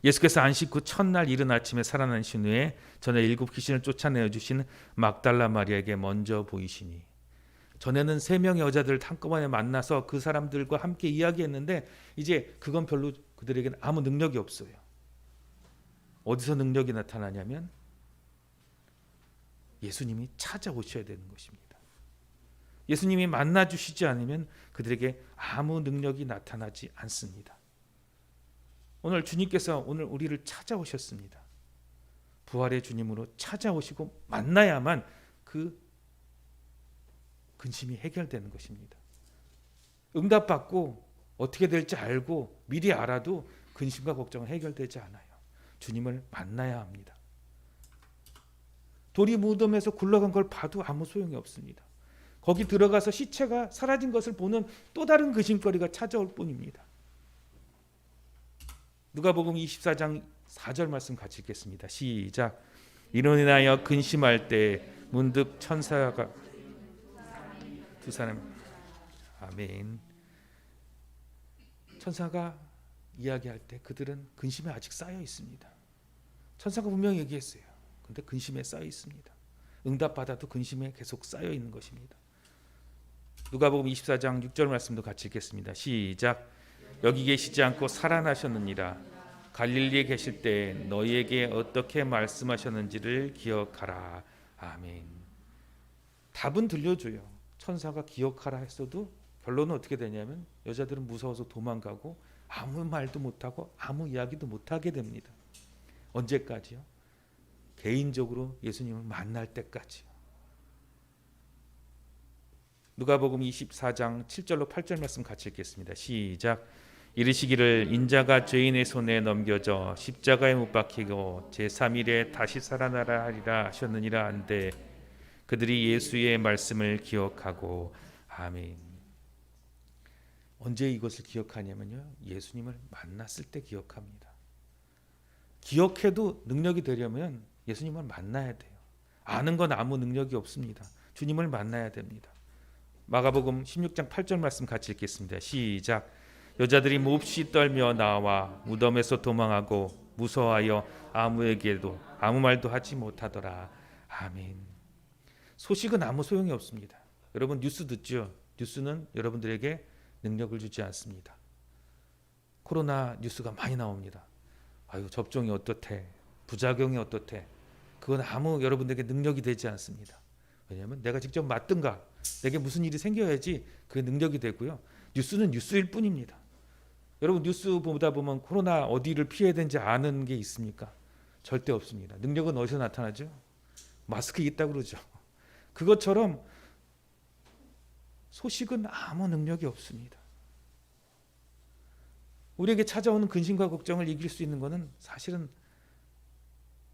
예수께서 안식 후 첫날 이른 아침에 살아나신 후에 전에 7 귀신을 쫓아내어 주신 막달라 마리아에게 먼저 보이시니. 전에는 3명의 여자들을 한꺼번에 만나서 그 사람들과 함께 이야기했는데 이제 그건 별로 그들에게는 아무 능력이 없어요. 어디서 능력이 나타나냐면 예수님이 찾아오셔야 되는 것입니다. 예수님이 만나주시지 않으면 그들에게 아무 능력이 나타나지 않습니다. 오늘 주님께서 오늘 우리를 찾아오셨습니다. 부활의 주님으로 찾아오시고 만나야만 그 근심이 해결되는 것입니다. 응답받고 어떻게 될지 알고 미리 알아도 근심과 걱정은 해결되지 않아요. 주님을 만나야 합니다. 돌이 무덤에서 굴러간 걸 봐도 아무 소용이 없습니다. 거기 들어가서 시체가 사라진 것을 보는 또 다른 근심거리가 찾아올 뿐입니다. 누가복음 24장 4절 말씀 같이 읽겠습니다. 시작. 이로 인하여 근심할 때 문득 천사가 두 사람 아멘. 천사가 이야기할 때 그들은 근심에 아직 쌓여 있습니다. 천사가 분명히 얘기했어요. 근데 근심에 쌓여 있습니다. 응답받아도 근심에 계속 쌓여 있는 것입니다. 누가복음 24장 6절 말씀도 같이 읽겠습니다. 시작. 여기 계시지 않고 살아나셨느니라. 갈릴리에 계실 때 너희에게 어떻게 말씀하셨는지를 기억하라. 아멘. 답은 들려줘요. 천사가 기억하라 했어도 결론은 어떻게 되냐면 여자들은 무서워서 도망가고 아무 말도 못하고 아무 이야기도 못하게 됩니다. 언제까지요? 개인적으로 예수님을 만날 때까지요. 누가복음 24장 7절로 8절 말씀 같이 읽겠습니다. 시작. 이르시기를 인자가 죄인의 손에 넘겨져 십자가에 못 박히고 제3일에 다시 살아나라 하리라 하셨느니라 한데 그들이 예수의 말씀을 기억하고 아멘. 언제 이것을 기억하냐면요, 예수님을 만났을 때 기억합니다. 기억해도 능력이 되려면 예수님을 만나야 돼요. 아는 건 아무 능력이 없습니다. 주님을 만나야 됩니다. 마가복음 16장 8절 말씀 같이 읽겠습니다. 시작. 여자들이 몹시 떨며 나와 무덤에서 도망하고 무서워하여 아무에게도 아무 말도 하지 못하더라. 아멘. 소식은 아무 소용이 없습니다. 여러분 뉴스 듣죠? 뉴스는 여러분들에게 능력을 주지 않습니다. 코로나 뉴스가 많이 나옵니다. 아유 접종이 어떻대, 부작용이 어떻대, 그건 아무 여러분들에게 능력이 되지 않습니다. 왜냐하면 내가 직접 맞든가 내게 무슨 일이 생겨야지 그게 능력이 되고요. 뉴스는 뉴스일 뿐입니다. 여러분 뉴스 보다 보면 코로나 어디를 피해야 되는지 아는 게 있습니까? 절대 없습니다. 능력은 어디서 나타나죠? 마스크에 있다고 그러죠. 그것처럼 소식은 아무 능력이 없습니다. 우리에게 찾아오는 근심과 걱정을 이길 수 있는 것은 사실은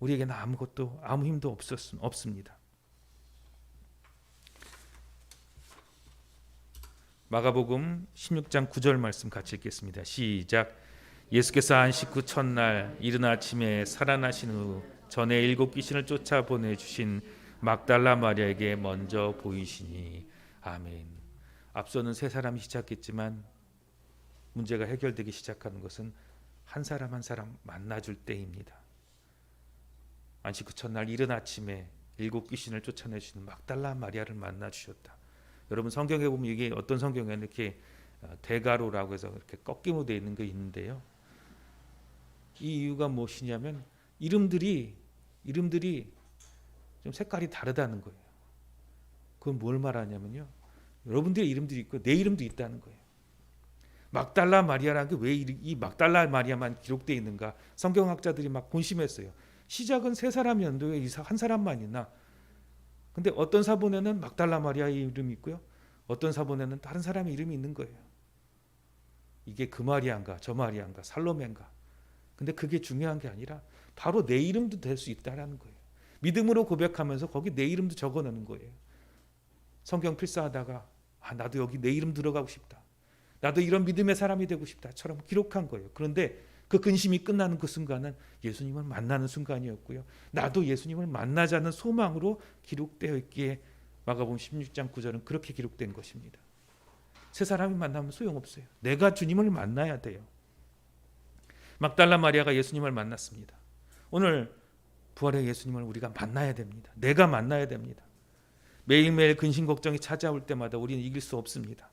우리에게는 아무것도 아무 힘도 없습니다. 마가복음 16장 9절 말씀 같이 읽겠습니다. 시작. 예수께서 안식 후 첫날 이른 아침에 살아나신 후 전에 7 귀신을 쫓아 보내주신 막달라 마리아에게 먼저 보이시니. 아멘. 앞서는 세 사람이 시작했지만 문제가 해결되기 시작하는 것은 한 사람 한 사람 만나줄 때입니다. 안식 후 첫날 이른 아침에 7 귀신을 쫓아내시는 막달라 마리아를 만나 주셨다. 여러분 성경에 보면 이게 어떤 성경에는 이렇게 대가로라고 해서 이렇게 꺾임으로 되어 있는 게 있는데요. 이 이유가 무엇이냐면 이름들이 좀 색깔이 다르다는 거예요. 그건 뭘 말하냐면요. 여러분들의 이름들이 있고 내 이름도 있다는 거예요. 막달라 마리아라는 게 왜 이 막달라 마리아만 기록되어 있는가? 성경학자들이 막 본심했어요. 시작은 세 사람이었는데 왜 한 사람만 있나? 근데 어떤 사본에는 막달라 마리아의 이름이 있고요. 어떤 사본에는 다른 사람의 이름이 있는 거예요. 이게 그 마리아인가 저 마리아인가 살로메인가. 근데 그게 중요한 게 아니라 바로 내 이름도 될 수 있다라는 거예요. 믿음으로 고백하면서 거기 내 이름도 적어놓는 거예요. 성경 필사하다가 나도 여기 내 이름 들어가고 싶다. 나도 이런 믿음의 사람이 되고 싶다처럼 기록한 거예요. 그런데 그 근심이 끝나는 그 순간은 예수님을 만나는 순간이었고요. 나도 예수님을 만나자는 소망으로 기록되어 있기에 마가복음 16장 9절은 그렇게 기록된 것입니다. 세 사람이 만나면 소용없어요. 내가 주님을 만나야 돼요. 막달라 마리아가 예수님을 만났습니다. 오늘 부활의 예수님을 우리가 만나야 됩니다. 내가 만나야 됩니다. 매일매일 근심 걱정이 찾아올 때마다 우리는 이길 수 없습니다.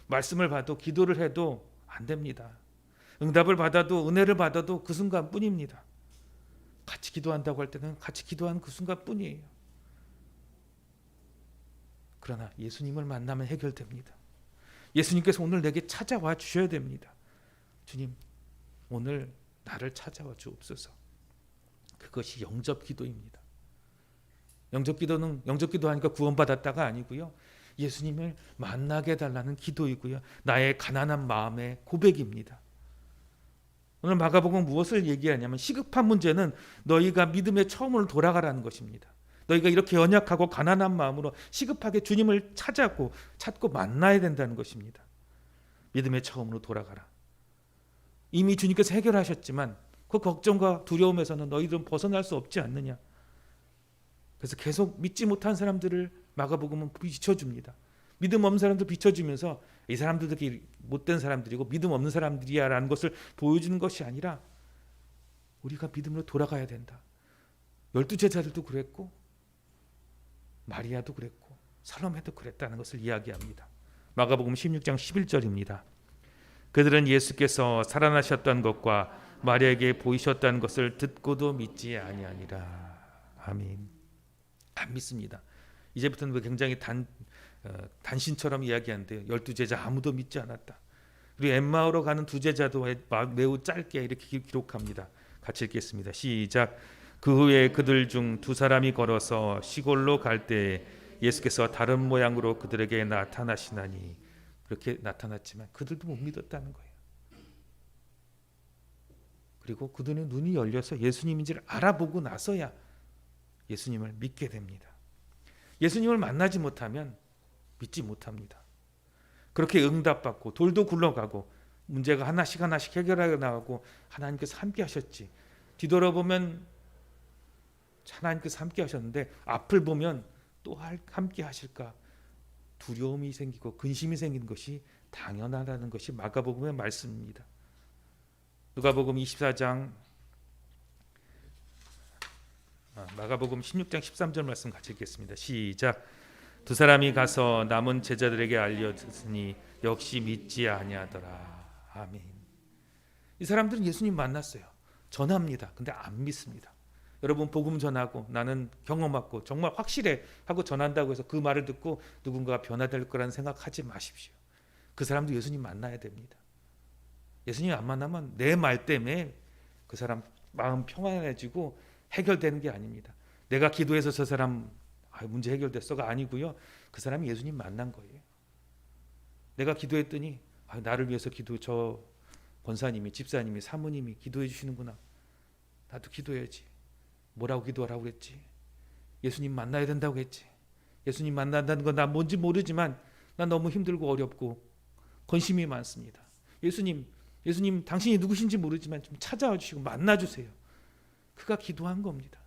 말씀을 봐도 기도를 해도 안 됩니다. 응답을 받아도 은혜를 받아도 그 순간뿐입니다. 같이 기도한다고 할 때는 같이 기도하는 그 순간뿐이에요. 그러나 예수님을 만나면 해결됩니다. 예수님께서 오늘 내게 찾아와 주셔야 됩니다. 주님, 오늘 나를 찾아와 주옵소서. 그것이 영접 기도입니다. 영접 기도는 영접 기도하니까 구원받았다가 아니고요. 예수님을 만나게 해달라는 기도이고요. 나의 가난한 마음의 고백입니다. 오늘 마가복음 무엇을 얘기하냐면 시급한 문제는 너희가 믿음의 처음으로 돌아가라는 것입니다. 너희가 이렇게 연약하고 가난한 마음으로 시급하게 주님을 찾고 만나야 된다는 것입니다. 믿음의 처음으로 돌아가라. 이미 주님께서 해결하셨지만 그 걱정과 두려움에서는 너희들은 벗어날 수 없지 않느냐. 그래서 계속 믿지 못한 사람들을 마가복음은 비춰줍니다. 믿음 없는 사람들 비춰주면서 이 사람들도 못된 사람들이고 믿음 없는 사람들이야 라는 것을 보여주는 것이 아니라 우리가 믿음으로 돌아가야 된다. 12제자들도 그랬고 마리아도 그랬고 살로메도 그랬다는 것을 이야기합니다. 마가복음 16장 11절입니다. 그들은 예수께서 살아나셨다는 것과 마리아에게 보이셨다는 것을 듣고도 믿지 아니하니라. 아멘. 안 믿습니다. 이제부터는 굉장히 단신처럼 이야기하는데요. 12제자 아무도 믿지 않았다. 그리고 엠마오로 가는 2제자도 매우 짧게 이렇게 기록합니다. 같이 읽겠습니다. 시작. 그 후에 그들 중 2사람이 걸어서 시골로 갈 때 예수께서 다른 모양으로 그들에게 나타나시나니. 그렇게 나타났지만 그들도 못 믿었다는 거예요. 그리고 그들의 눈이 열려서 예수님인지를 알아보고 나서야 예수님을 믿게 됩니다. 예수님을 만나지 못하면 믿지 못합니다. 그렇게 응답받고 돌도 굴러가고 문제가 하나씩 해결하여 나가고 하나님께서 함께 하셨지. 뒤돌아보면 하나님께서 함께 하셨는데 앞을 보면 또 함께 하실까 두려움이 생기고 근심이 생기는 것이 당연하다는 것이 마가복음의 말씀입니다. 누가복음 24장 마가복음 16장 13절 말씀 같이 읽겠습니다. 시작. 2사람이 가서 남은 제자들에게 알려주니 역시 믿지 아니하더라. 아멘. 이 사람들은 예수님 만났어요. 전합니다. 근데 안 믿습니다. 여러분 복음 전하고 나는 경험하고 정말 확실해 하고 전한다고 해서 그 말을 듣고 누군가가 변화될 거라는 생각하지 마십시오. 그 사람도 예수님 만나야 됩니다. 예수님 안 만나면 내 말 때문에 그 사람 마음 평안해지고 해결되는 게 아닙니다. 내가 기도해서 저 사람 문제 해결됐어가 아니고요. 그 사람이 예수님 만난 거예요. 내가 기도했더니 나를 위해서 저 권사님이, 집사님이, 사모님이 기도해 주시는구나. 나도 기도해야지. 뭐라고 기도하라고 그랬지? 예수님 만나야 된다고 했지. 예수님 만난다는 건 나 뭔지 모르지만 난 너무 힘들고 어렵고 관심이 많습니다. 예수님 당신이 누구신지 모르지만 좀 찾아와 주시고 만나 주세요. 그가 기도한 겁니다.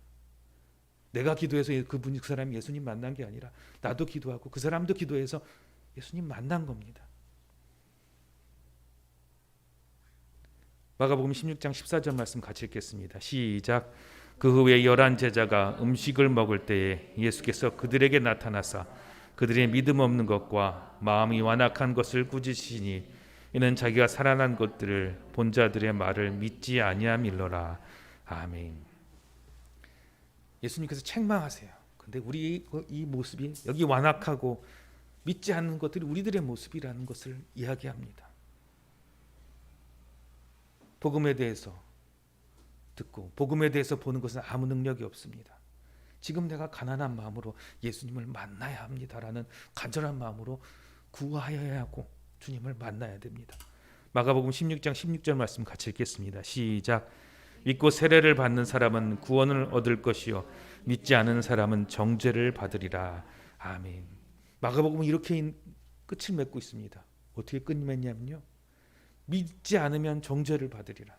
내가 기도해서 그 사람이 예수님 만난 게 아니라 나도 기도하고 그 사람도 기도해서 예수님 만난 겁니다. 마가복음 16장 14절 말씀 같이 읽겠습니다. 시작. 그 후에 11 제자가 음식을 먹을 때에 예수께서 그들에게 나타나사 그들의 믿음 없는 것과 마음이 완악한 것을 꾸짖으시니 이는 자기가 살아난 것들을 본 자들의 말을 믿지 아니함일러라. 아멘. 예수님께서 책망하세요. 근데 우리 이 모습이 여기 완악하고 믿지 않는 것들이 우리들의 모습이라는 것을 이야기합니다. 복음에 대해서 듣고 복음에 대해서 보는 것은 아무 능력이 없습니다. 지금 내가 가난한 마음으로 예수님을 만나야 합니다라는 간절한 마음으로 구하여야 하고 주님을 만나야 됩니다. 마가복음 16장 16절 말씀 같이 읽겠습니다. 시작. 믿고 세례를 받는 사람은 구원을 얻을 것이요 믿지 않은 사람은 정죄를 받으리라. 아멘. 마가복음은 이렇게 끝을 맺고 있습니다. 어떻게 끝맺냐면요. 믿지 않으면 정죄를 받으리라.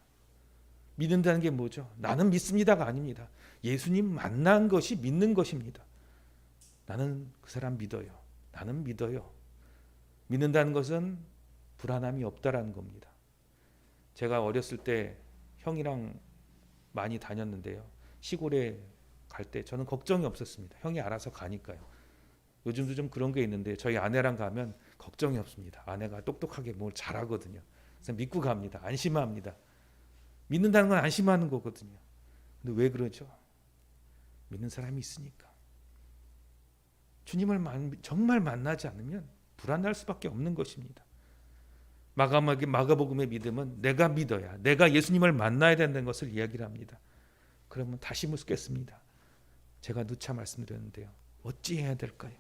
믿는다는 게 뭐죠? 나는 믿습니다가 아닙니다. 예수님 만난 것이 믿는 것입니다. 나는 그 사람 믿어요. 나는 믿어요. 믿는다는 것은 불안함이 없다라는 겁니다. 제가 어렸을 때 형이랑 많이 다녔는데요. 시골에 갈 때 저는 걱정이 없었습니다. 형이 알아서 가니까요. 요즘도 좀 그런 게 있는데 저희 아내랑 가면 걱정이 없습니다. 아내가 똑똑하게 뭘 잘하거든요. 그래서 믿고 갑니다. 안심합니다. 믿는다는 건 안심하는 거거든요. 근데 왜 그러죠? 믿는 사람이 있으니까. 주님을 정말 만나지 않으면 불안할 수밖에 없는 것입니다. 마가복음의 믿음은 내가 믿어야, 내가 예수님을 만나야 된다는 것을 이야기를 합니다. 그러면 다시 묻겠습니다. 제가 누차 말씀드렸는데요. 어찌해야 될까요?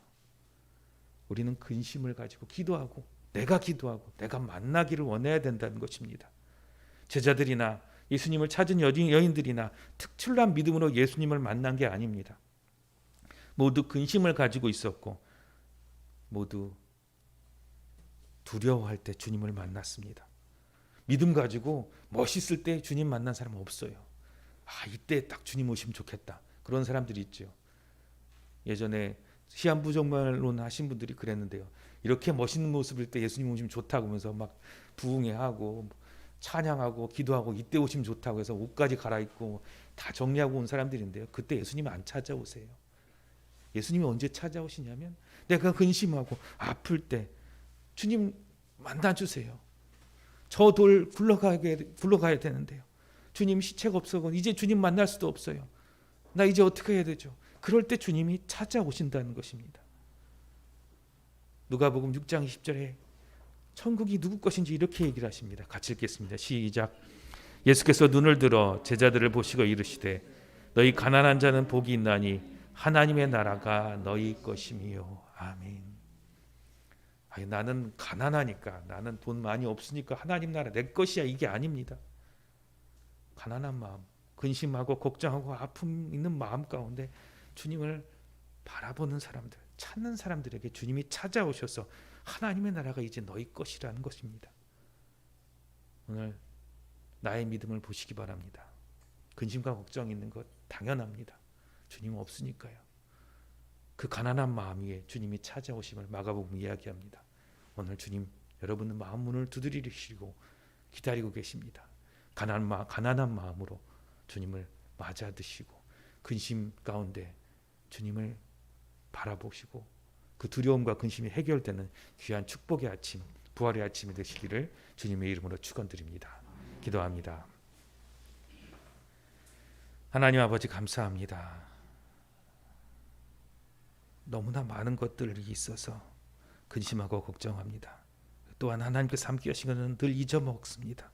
우리는 근심을 가지고 기도하고 내가 만나기를 원해야 된다는 것입니다. 제자들이나 예수님을 찾은 여인들이나 특출난 믿음으로 예수님을 만난 게 아닙니다. 모두 근심을 가지고 있었고 모두 두려워할 때 주님을 만났습니다. 믿음 가지고 멋있을 때 주님 만난 사람 없어요. 이때 딱 주님 오시면 좋겠다. 그런 사람들이 있죠. 예전에 시한부정말론 하신 분들이 그랬는데요. 이렇게 멋있는 모습일 때 예수님 오시면 좋다고 하면서 막 부흥회하고 찬양하고 기도하고 이때 오시면 좋다고 해서 옷까지 갈아입고 다 정리하고 온 사람들인데요. 그때 예수님이 안 찾아오세요. 예수님이 언제 찾아오시냐면 내가 근심하고 아플 때 주님 만나주세요. 저 돌 굴러가야 되는데요. 주님 시체가 없어서 이제 주님 만날 수도 없어요. 나 이제 어떻게 해야 되죠? 그럴 때 주님이 찾아오신다는 것입니다. 누가복음 6장 20절에 천국이 누구 것인지 이렇게 얘기를 하십니다. 같이 읽겠습니다. 시작. 예수께서 눈을 들어 제자들을 보시고 이르시되 너희 가난한 자는 복이 있나니 하나님의 나라가 너희 것임이요. 아멘. 나는 가난하니까, 나는 돈 많이 없으니까 하나님 나라 내 것이야, 이게 아닙니다. 가난한 마음, 근심하고 걱정하고 아픔 있는 마음 가운데 주님을 바라보는 사람들, 찾는 사람들에게 주님이 찾아오셔서 하나님의 나라가 이제 너희 것이라는 것입니다. 오늘 나의 믿음을 보시기 바랍니다. 근심과 걱정 있는 것 당연합니다. 주님 없으니까요. 그 가난한 마음 위에 주님이 찾아오심을 마가복음 이야기합니다. 오늘 주님 여러분의 마음 문을 두드리시고 기다리고 계십니다. 가난한 마음으로 주님을 맞아 드시고 근심 가운데 주님을 바라보시고 그 두려움과 근심이 해결되는 귀한 축복의 아침, 부활의 아침이 되시기를 주님의 이름으로 축원드립니다. 기도합니다. 하나님 아버지 감사합니다. 너무나 많은 것들이 있어서 근심하고 걱정합니다. 또한 하나님께서 함께 하신 것은 늘 잊어먹습니다.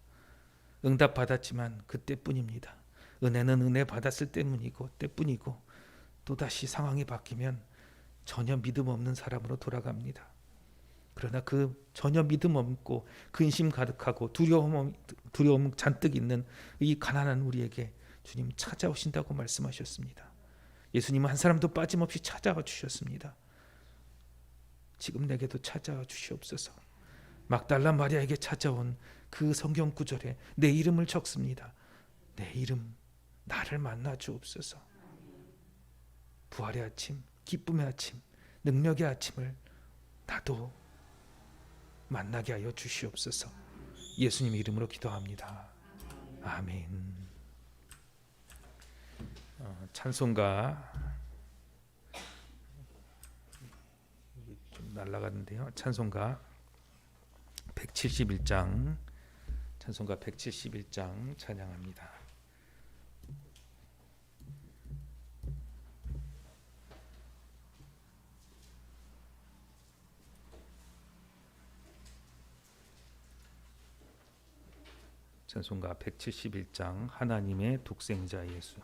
응답 받았지만 그때뿐입니다. 은혜는 은혜 받았을 때뿐이고 또다시 상황이 바뀌면 전혀 믿음 없는 사람으로 돌아갑니다. 그러나 그 전혀 믿음 없고 근심 가득하고 두려움 잔뜩 있는 이 가난한 우리에게 주님 찾아오신다고 말씀하셨습니다. 예수님은 한 사람도 빠짐없이 찾아와 주셨습니다. 지금 내게도 찾아와 주시옵소서. 막달라 마리아에게 찾아온 그 성경 구절에 내 이름을 적습니다. 내 이름, 나를 만나 주옵소서. 부활의 아침, 기쁨의 아침, 능력의 아침을 나도 만나게 하여 주시옵소서. 예수님 이름으로 기도합니다. 아멘. 찬송가 좀 날아가는데요. 찬송가 171장 찬양합니다. 찬송가 171장 하나님의 독생자 예수.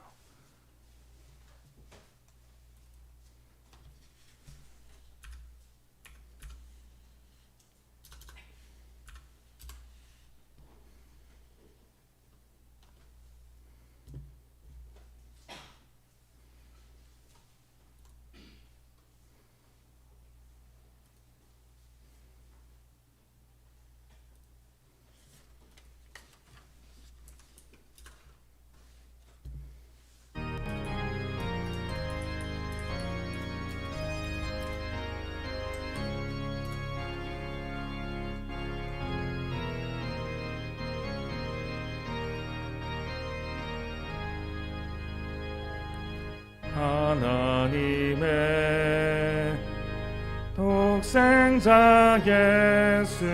하나님의 독생자 예수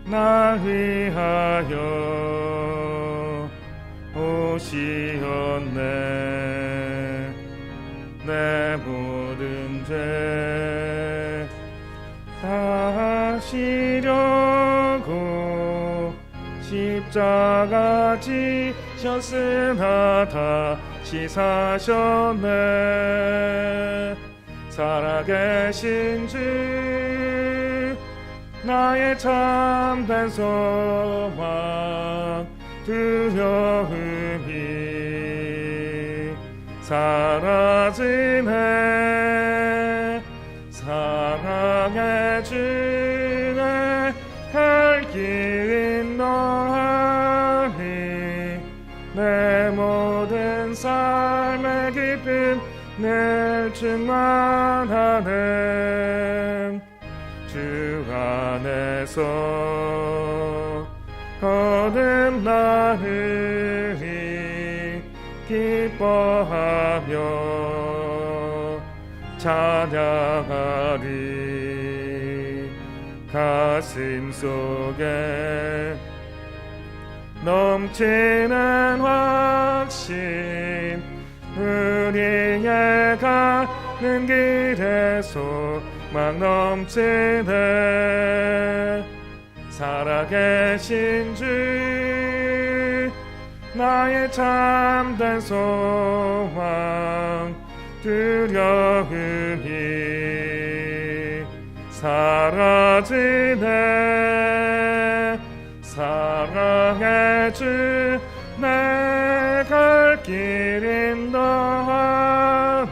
날 위하여 오시었네. 내 모든 죄 다시려고 십자가 지셨으나 다시 사셨네. 살아계신 주 나의 참된 소망 두려움이 사라지네. 사랑의 주내 갈 길인 너하니 내 모든 삶의 기쁨 늘 충만하네. 주 안에서 거듭나으니 기뻐하며 찬양하리. 가슴 속에 넘치는 확신 우리의 가는 길에 소망 넘치네. 살아계신 주 나의 참된 소망 두려움이 사라지네. 사랑의 주 내 갈 길인 너하니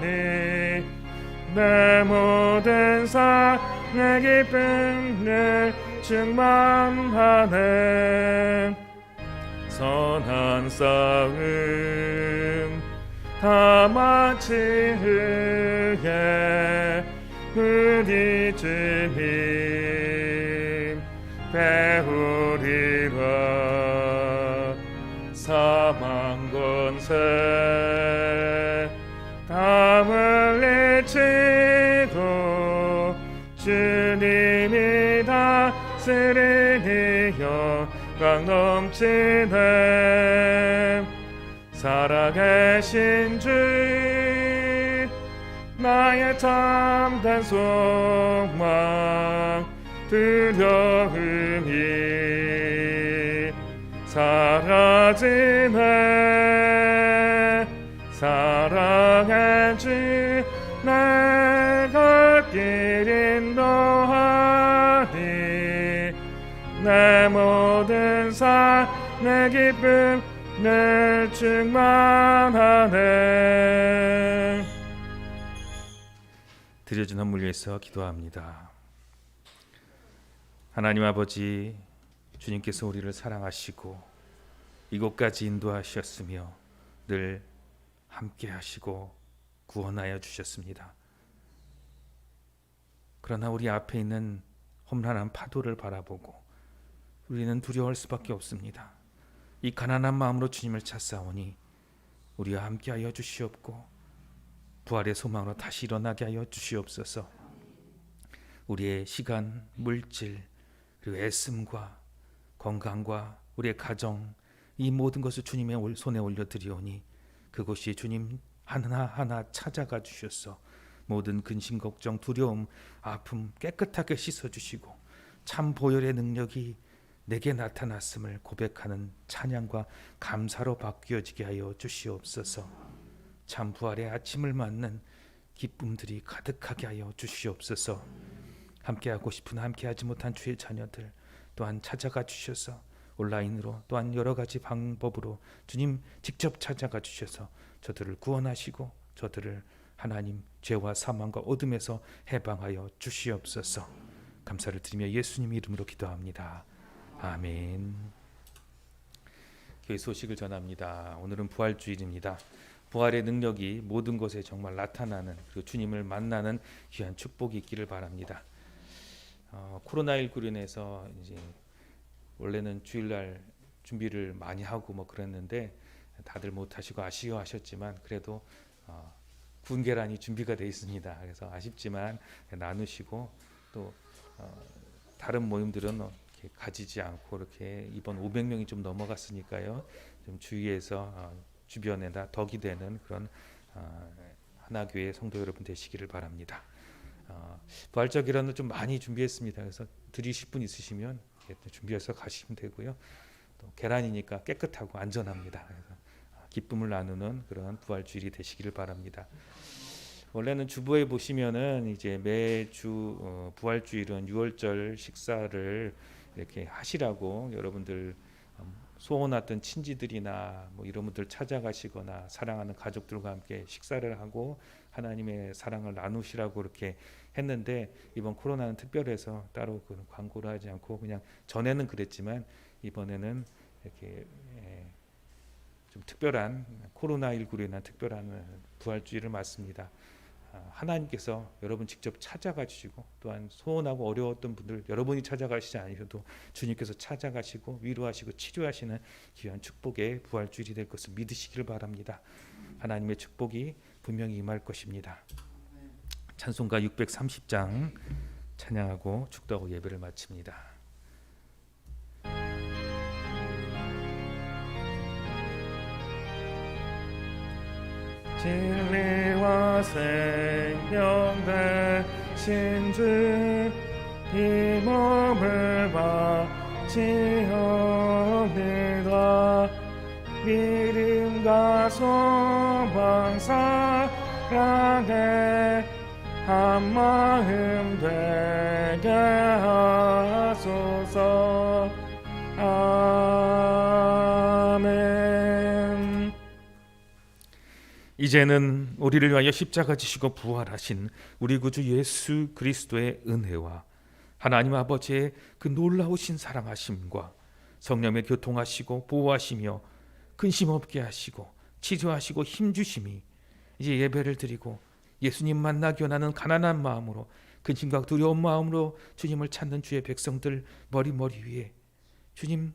내 모든 삶의 기쁨 늘 충만하네. 선한 싸움 다 마친 후에 우리 주님 배우리라. 사망 권세 다 물리치고 주님이 다스리니 영광 넘치네. 살아계신 주 나의 참된 소망 두려움이 사라지네 사랑의 주 내 갈 길 인도하니 내 모든 삶의 기쁨 늘 충만하네. 드려진 헌물 위해서 기도합니다. 하나님 아버지, 주님께서 우리를 사랑하시고 이곳까지 인도하셨으며 늘 함께 하시고 구원하여 주셨습니다. 그러나 우리 앞에 있는 험난한 파도를 바라보고 우리는 두려워할 수밖에 없습니다. 이 가난한 마음으로 주님을 찾사오니 우리와 함께하여 주시옵고 부활의 소망으로 다시 일어나게 하여 주시옵소서. 우리의 시간, 물질, 그리고 애씀과 건강과 우리의 가정, 이 모든 것을 주님의 손에 올려드리오니 그곳이 주님 하나하나 찾아가 주셔서 모든 근심, 걱정, 두려움, 아픔 깨끗하게 씻어주시고 참 보혈의 능력이 내게 나타났음을 고백하는 찬양과 감사로 바뀌어지게 하여 주시옵소서. 참 부활의 아침을 맞는 기쁨들이 가득하게 하여 주시옵소서. 함께하고 싶은 함께하지 못한 주의 자녀들 또한 찾아가 주셔서 온라인으로 또한 여러 가지 방법으로 주님 직접 찾아가 주셔서 저들을 구원하시고 저들을 하나님 죄와 사망과 어둠에서 해방하여 주시옵소서. 감사를 드리며 예수님 이름으로 기도합니다. 아멘. 교회 소식을 전합니다. 오늘은 부활주일입니다. 부활의 능력이 모든 곳에 정말 나타나는 그리고 주님을 만나는 귀한 축복이 있기를 바랍니다. 코로나19로 인해서 이제 원래는 주일날 준비를 많이 하고 뭐 그랬는데 다들 못하시고 아쉬워하셨지만 그래도 구운 계란이 준비가 되어 있습니다. 그래서 아쉽지만 나누시고 또 다른 모임들은 이렇게 가지지 않고 이렇게 이번 500명이 좀 넘어갔으니까요. 좀 주위에서 주변에다 덕이 되는 그런 하나교회 성도 여러분 되시기를 바랍니다. 부활절 계란을 좀 많이 준비했습니다. 그래서 드리실 분 있으시면 준비해서 가시면 되고요. 또 계란이니까 깨끗하고 안전합니다. 그래서 기쁨을 나누는 그런 부활주일이 되시기를 바랍니다. 원래는 주보에 보시면은 이제 매주 부활주일은 6월절 식사를 이렇게 하시라고 여러분들 소원했던 친지들이나 뭐 이런 분들 찾아가시거나 사랑하는 가족들과 함께 식사를 하고 하나님의 사랑을 나누시라고 이렇게 했는데 이번 코로나는 특별해서 따로 그 광고를 하지 않고 그냥 전에는 그랬지만 이번에는 이렇게 좀 특별한 코로나19로 인한 특별한 부활주일을 맞습니다. 하나님께서 여러분 직접 찾아가 주시고 또한 소원하고 어려웠던 분들 여러분이 찾아가시지 않으셔도 주님께서 찾아가시고 위로하시고 치료하시는 귀한 축복의 부활주일이 될 것을 믿으시길 바랍니다. 하나님의 축복이 분명히 임할 것입니다. 찬송가 630장 찬양하고 축도하고 예배를 마칩니다. 진리와 생명 되신 주 이 몸을 바치옵니다. 믿음과 소망 사랑에 한 마음 되게 하소서. 아멘. 이제는 우리를 위하여 십자가 지시고 부활하신 우리 구주 예수 그리스도의 은혜와 하나님 아버지의 그 놀라우신 사랑하심과 성령의 교통하시고 보호하시며 근심 없게 하시고 치료하시고 힘주심이 이제 예배를 드리고 예수님 만나기 원하는 가난한 마음으로 근심과 두려운 마음으로 주님을 찾는 주의 백성들 머리 위에 주님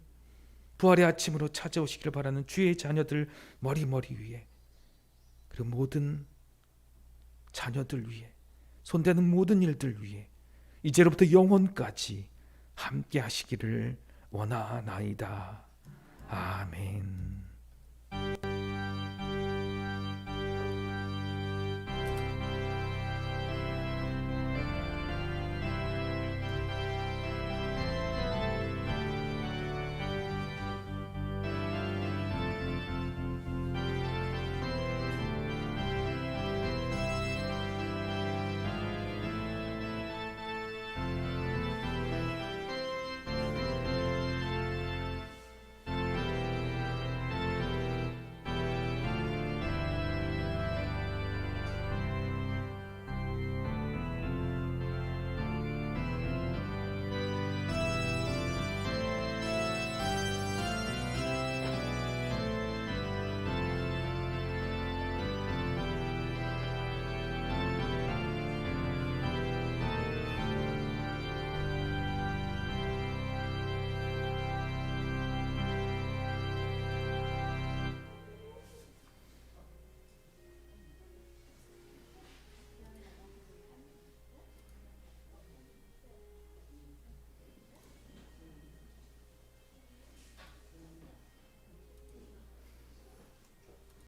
부활의 아침으로 찾아오시기를 바라는 주의 자녀들 머리 위에 그리고 모든 자녀들 위에 손대는 모든 일들 위에 이제로부터 영원까지 함께 하시기를 원하나이다. 아멘.